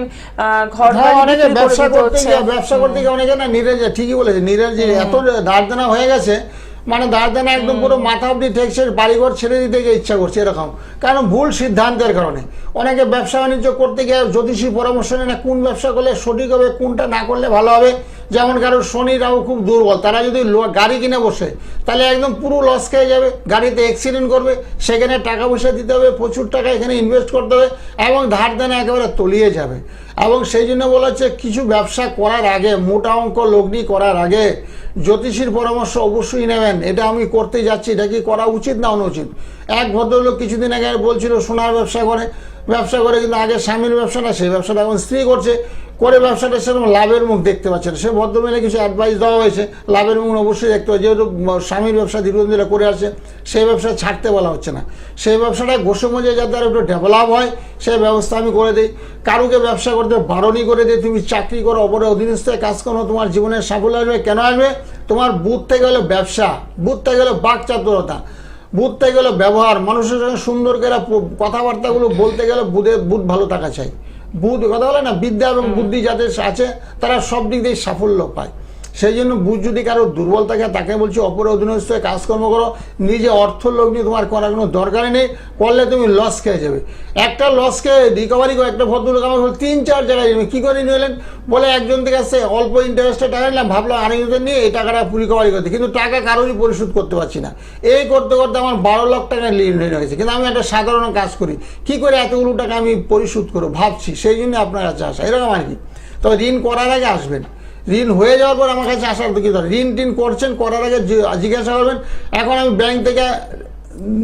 ঘর বাড়ি অনেকে বিক্রি করে ব্যবসা দিতে করতে হচ্ছে। গিয়ে অনেকে না নিরেজ, ঠিকই বলেছে, নিরেজ এত দাঁড়দানা হয়ে গেছে, মানে দাঁড়দানা একদম পুরো মাথা অব্দি ঠেকছে, বাড়িঘর ছেড়ে দিতে গিয়ে ইচ্ছা করছে এরকম। কারণ ভুল সিদ্ধান্তের কারণে অনেকে ব্যবসা বাণিজ্য করতে গিয়ে জ্যোতিষী পরামর্শ নেয় না কোন ব্যবসা করলে সঠিক হবে, কোনটা না করলে ভালো হবে। যেমন কারো শনি রাহু খুব দুর্বল, তারা যদি গাড়ি কিনে বসে তাহলে একদম পুরো লস খেয়ে যাবে, গাড়িতে অ্যাক্সিডেন্ট করবে, সেখানে টাকা পয়সা দিতে হবে, প্রচুর টাকা এখানে ইনভেস্ট করতে হবে এবং ধার দেনা একেবারে তলিয়ে যাবে। এবং সেই জন্য বলা হচ্ছে কিছু ব্যবসা করার আগে, মোটা অঙ্ক লগ্নি করার আগে জ্যোতিষীর পরামর্শ অবশ্যই নেবেন। এটা আমি করতে যাচ্ছি, এটা কি করা উচিত না অনুচিত? এক ভদ্রলোক কিছুদিন আগে বলছিল সোনার ব্যবসা করে কিন্তু আগে স্বামীর ব্যবসা না, সেই ব্যবসাটা এখন স্ত্রী করছে, করে ব্যবসাটা সেরকম লাভের মুখ দেখতে পাচ্ছে না। সে ভদ্রমেলে কিছু অ্যাডভাইস দেওয়া হয়েছে, লাভের মুখ অবশ্যই দেখতে হবে। যেহেতু স্বামীর ব্যবসা দীর্ঘদিন ধরে করে আসছে, সেই ব্যবসা ছাড়তে বলা হচ্ছে না। সেই ব্যবসাটা ঘষে মজে যাতে আর একটু ডেভেলপ হয় সেই ব্যবস্থা আমি করে দিই। কারুকে ব্যবসা করতে বারণই করে দিই, তুমি চাকরি করো, অপরের অধীনস্থ কাজ করো, তোমার জীবনের সাফল্য আসবে। কেন আসবে? তোমার বুধ থেকে হলো ব্যবসা, বুধ থেকে হলো বাকচাতুরতা, বুধ থেকে হলো ব্যবহার, মানুষের সঙ্গে সুন্দর করে কথাবার্তাগুলো বলতে গেলে বুধ ভালো থাকা চাই। বুধ কথা বলে না, বিদ্যা এবং বুদ্ধি যাদের আছে তারা সব দিক দিয়ে সাফল্য পায়। সেই জন্য বুধ যদি কারো দুর্বল থাকে তাকে বলছি অপরের অধীনস্থ কাজকর্ম করো, নিজে অর্থ লগ্নি তোমার করার কোনো দরকারই নেই, করলে তুমি লস খেয়ে যাবে। একটা লসকে রিকভারি করে একটা ভদ্রলোক আমার 3-4 জায়গায় কী করে নিলেন বলে, একজন থেকে আসছে অল্প ইন্টারেস্টে টাকা নিলাম, ভাবলাম আরেকজন নিয়ে এই টাকাটা রিকভারি করতে, কিন্তু টাকা কারোরই পরিশোধ করতে পারছি না। এই করতে করতে আমার 12 লাখ টাকা ঋণ হয়েছে, কিন্তু আমি একটা সাধারণ কাজ করি, কী করে এতগুলো টাকা আমি পরিশোধ করবো ভাবছি। সেই জন্য আপনার কাছে আসা এরকম আর কি। তো ঋণ করার আগে আসবেন, ঋণ হয়ে যাওয়ার পর আমার কাছে আসার কি দরকার? ঋণ করছেন করার আগে জিজ্ঞাসা করবেন, এখন আমি ব্যাংক থেকে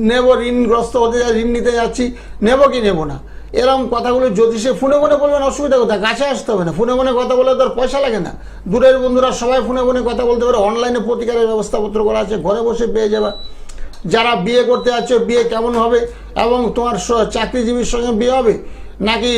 নেব, ঋণগ্রস্ত হতে ঋণ নিতে যাচ্ছি, নেব কি নেব না, এরকম কথাগুলো জ্যোতিষে ফোনে ফোনে বলবেন, অসুবিধা কোথায়? কাছে আসতে হবে না, ফোনে ফোনে কথা বলে তো আর পয়সা লাগে না। দূরের বন্ধুরা সবাই ফোনে ফোনে কথা বলতে পারে, অনলাইনে প্রতিকারের ব্যবস্থাপত্র করা আছে, ঘরে বসে পেয়ে যাবে। যারা বিয়ে করতে যাচ্ছে বিয়ে কেমন হবে, এবং তোমার চাকরিজীবীর সঙ্গে বিয়ে হবে নাকি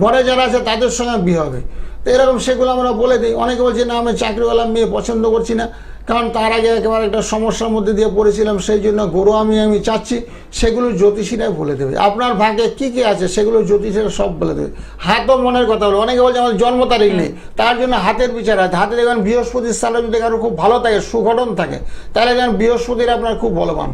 ঘরে যারা আছে তাদের সঙ্গে বিয়ে হবে, তো এরকম সেগুলো আমরা বলে দিই। অনেকে বলছে না আমি চাকরিওয়ালা মেয়ে পছন্দ করছি না, কারণ তার আগে একেবারে একটা সমস্যার মধ্যে দিয়ে পড়েছিলাম, সেই জন্য গরু আমি চাচ্ছি, সেগুলো জ্যোতিষীরাই বলে দেবে। আপনার ভাগ্যে কী কী আছে সেগুলো জ্যোতিষীরা সব বলে দেবে। হাতও মনের কথা বলে, অনেকে বলছে আমার জন্ম তারিখ নেই, তার জন্য হাতের বিচার আছে। হাতে দেখবেন বৃহস্পতির স্থানে যদি কারো খুব ভালো থাকে, সুগঠন থাকে, তাহলে যেন বৃহস্পতির আপনার খুব বলবান।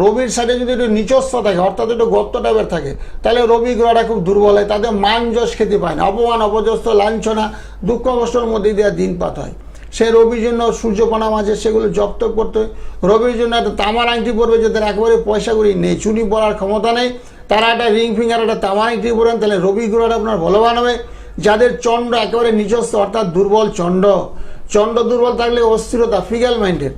রবির সাইডে যদি একটু নিচস্থ থাকে, অর্থাৎ একটু গর্ত টাইপের থাকে, তাহলে রবি গ্রহটা খুব দুর্বল হয়, তাদের মান যশ খেতে পায় না, অপমান অপযস্ত লাঞ্ছনা দুঃখ কষ্টের মধ্যে দিয়ে দিনপাত হয়। সেই রবির জন্য সূর্য প্রণাম আছে, সেগুলো জপ্ত করতে হয়। রবির জন্য একটা তামার আংটি পরবে, যাদের একেবারে পয়সা করি নেই, চুনি পরার ক্ষমতা নেই, তারা একটা রিং ফিঙ্গার একটা তামার আংটি পরেন, তাহলে রবি গ্রহটা আপনার বলবান হবে। যাদের চন্দ্র একেবারে নিজস্ব অর্থাৎ দুর্বল, চন্দ্র দুর্বল থাকলে অস্থিরতা, ফিগাল মাইন্ডেড,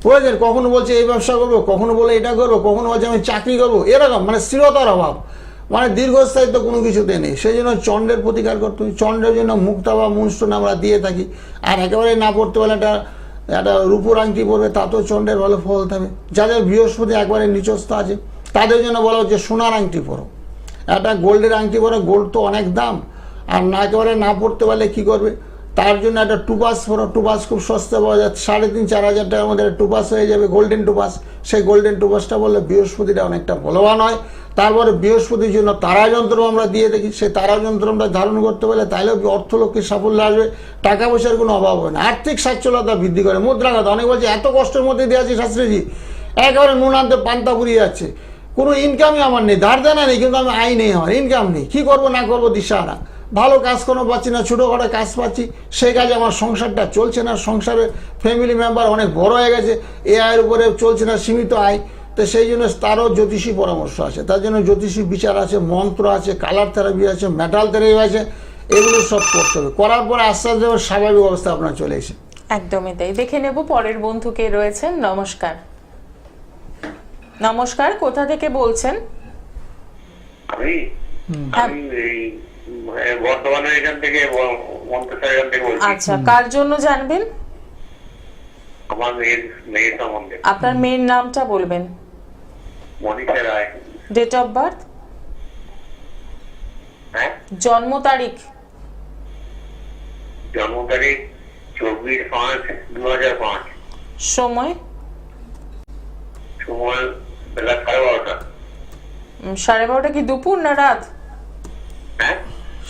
বুঝেছেন? কখনো বলছে এই ব্যবসা করবো, কখনো বলে এটা করবো, কখনো বলছে আমি চাকরি করবো, এরকম মানে স্থিরতার অভাব, মানে দীর্ঘস্থায়িত্ব কোনো কিছুতে নেই। সেই জন্য চন্দ্রের প্রতিকার করতে হবে। চন্দ্রের জন্য মুক্তা বা মুনস্টোন আমরা দিয়ে থাকি। আর একেবারে না পড়তে পারলে একটা রূপোর আংটি পরবে, তাতেও চন্দ্রের ভালো ফল থাকবে। যাদের বৃহস্পতি একবারে নিচস্থ আছে তাদের জন্য বলা হচ্ছে সোনার আংটি পরো, একটা গোল্ডের আংটি পরো। গোল্ড তো অনেক দাম, আর না একেবারে না পড়তে পারলে কী করবে, তার জন্য একটা টুপাস পরো। টুপাস খুব সস্তা পাওয়া যায়, 3,500-4,000 টাকার মধ্যে টুপাস হয়ে যাবে, গোল্ডেন টুপাস। সেই গোল্ডেন টুপাসটা বললে বৃহস্পতিটা অনেকটা বলবান হয়। তারপরে বৃহস্পতির জন্য তারা যন্ত্র আমরা দিয়ে দেখি, সেই তারা যন্ত্র আমরা ধারণ করতে পারলে তাহলেও অর্থলক্ষ্মীর সাফল্য আসবে, টাকা পয়সার কোনো অভাব হবে না, আর্থিক সচ্ছলতা বৃদ্ধি করে। মুদ্রাঘাত, অনেক বলছে এত কষ্টের মধ্যে দিয়ে আছি শাস্ত্রীজি, একেবারে নুন আনতে পান্তা পুড়িয়ে যাচ্ছে, কোনো ইনকামই আমার নেই, ধার দেনা নেই, কিন্তু আমি আয় নেই, আমার ইনকাম নেই, কী করবো না করবো দিশাহারা। ভালো কাজ কোনো পাচ্ছি না, ছোটোখাটো কাজ পাচ্ছি, সেই কাজে আমার সংসারটা চলছে না, সংসারে ফ্যামিলি মেম্বার অনেক বড় হয়ে গেছে, এ আয়ের উপরে চলছে না, সীমিত আয়। তো সেই জন্য তারও জ্যোতিষী পরামর্শ আছে, তার জন্য জ্যোতিষী বিচার আছে, মন্ত্র আছে, কালার থেরাপি আছে, মেটাল থেরাপি আছে, এগুলো সব করতে হবে। করার পরে আস্তে আস্তে স্বাভাবিক অবস্থা আপনার চলে এসে। একদমই তাই। দেখে নেব পরের বন্ধু কে রয়েছেন। নমস্কার। নমস্কার, কোথা থেকে বলছেন? আমি এই বর্তমানের এখান থেকে মন্তেশ্বর এখান থেকে বলছি। আচ্ছা, কার জন্য জানবেন? আমার মেয়ের সম্বন্ধে। আপনার মেয়ের নামটা বলবেন। Manisha Roy. Date of birth? হ্যাঁ, জন্ম তারিখ? জন্ম তারিখ 24/5/2005। সময়? সময় বেলা 12:30। 12:30 কি দুপুর না রাত? হ্যাঁ,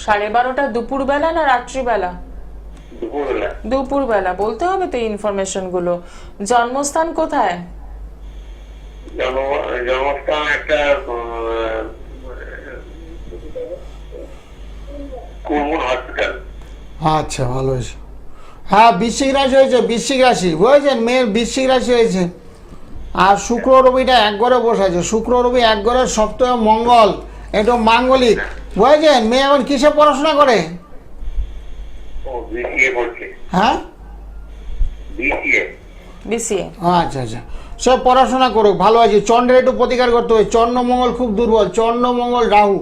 12:30 দুপুর বেলা না রাত্রিবেলা? দুপুরবেলা। দুপুর বেলা বলতে হবে তো ইনফরমেশন গুলো। জন্মস্থান কোথায়? জন্মস্থান একটা কুরমুন হসপিটাল। আচ্ছা, ভালো হয়েছে। হ্যাঁ, বৃশ্চিক রাশি হয়েছে, বৃশ্চিক রাশি বুঝেছেন, মেয়ের বৃশ্চিক রাশি হয়েছে। আর শুক্র রবিটা এক ঘরে বসে আছে, শুক্র রবি এক ঘরে, সপ্তাহে মঙ্গল, একটু মাঙ্গলিক বুঝেছেন। মেয়ে এখন কিসে পড়াশোনা করে? ও বিসিএ করছে। হ্যাঁ, বিসিএ। আচ্ছা আচ্ছা, সব পড়াশোনা করুক, ভালো আছে। চন্দ্রের একটু প্রতিকার করতে হবে, চন্দ্রমঙ্গল খুব দুর্বল, চন্দ্রমঙ্গল রাহু,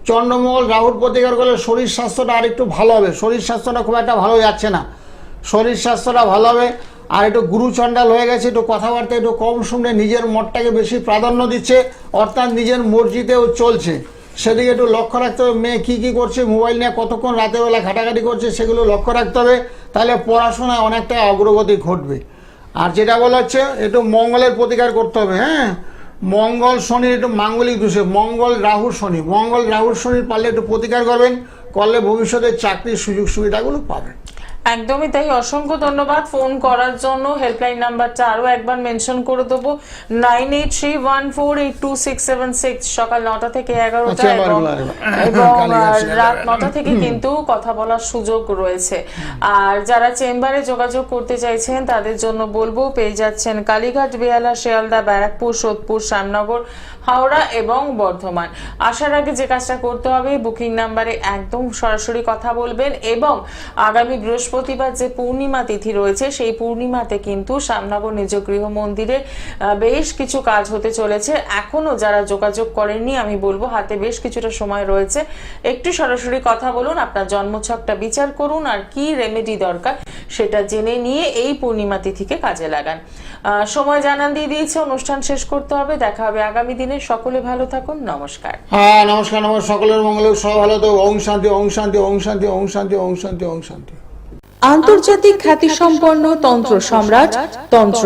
চন্দ্রমঙ্গল রাহুর প্রতিকার করলে শরীর স্বাস্থ্যটা আর একটু ভালো হবে। শরীর স্বাস্থ্যটা খুব একটা ভালো যাচ্ছে না, শরীর স্বাস্থ্যটা ভালো হবে। আর একটু গুরু চণ্ডাল হয়ে গেছে, একটু কথাবার্তা একটু কম শুনে নিজের মতটাকে বেশি প্রাধান্য দিচ্ছে, অর্থাৎ নিজের মর্জিতেও চলছে, সেদিকে একটু লক্ষ্য রাখতে হবে। মেয়ে কী কী করছে, মোবাইল নিয়ে কতক্ষণ রাতেরবেলা ঘাটাঘাটি করছে, সেগুলো লক্ষ্য রাখতে হবে, তাহলে পড়াশোনায় অনেকটা অগ্রগতি ঘটবে। আর যেটা বলা হচ্ছে একটু মঙ্গলের প্রতিকার করতে হবে। হ্যাঁ, মঙ্গল শনির একটু মাঙ্গলিক দোষে, মঙ্গল রাহু শনি, মঙ্গল রাহুর শনির পারলে একটু প্রতিকার করবেন, করলে ভবিষ্যতে চাকরির সুযোগ সুবিধাগুলো পাবেন। একদমই তাই। অসংখ্য ধন্যবাদ ফোন করার জন্য। হেল্পলাইন নাম্বারটা আরো একবার মেনশন করে দেবো, 9831482676। সকাল 9টা থেকে 11টা এবং রাত 9টা থেকে কিন্তু কথা বলার সুযোগ রয়েছে। আর যারা চেম্বারে যোগাযোগ করতে চাইছেন তাদের জন্য বলবো, পেয়ে যাচ্ছেন কালীঘাট, বেহালা, শিয়ালদা, ব্যারাকপুর, সোদপুর, শ্যামনগর, হাওড়া এবং বর্ধমান। আসার আগে যে কাজটা করতে হবে, বুকিং নাম্বারে একদম সরাসরি কথা বলবেন। এবং আগামী বৃহস্পতিবার যে পূর্ণিমা তিথি রয়েছে, সেই পূর্ণিমাতে কিন্তু শ্যামনগর নিজ গৃহ মন্দিরে বেশ কিছু কাজ হতে চলেছে। এখনো যারা যোগাযোগ করেননি, আমি বলবো হাতে বেশ কিছুটা সময় রয়েছে, একটু সরাসরি কথা বলুন, আপনার জন্মছকটা বিচার করুন, আর কি রেমেডি দরকার সেটা জেনে নিয়ে এই পূর্ণিমা তিথিকে কাজে লাগান। সময় জানান দিয়ে দিয়েছে, অনুষ্ঠান শেষ করতে হবে। দেখা হবে আগামী দিনে। সকলে ভালো থাকুন। নমস্কার। হ্যাঁ, নমস্কার। সকলের মঙ্গল, সব ভালো তো। ওং শান্তি, ওং শান্তি, ওং শান্তি, ওং শান্তি, ওং শান্তি, ওং শান্তি। আন্তর্জাতিক খ্যাতিসম্পন্ন তন্ত্র সম্রাট তন্ত্র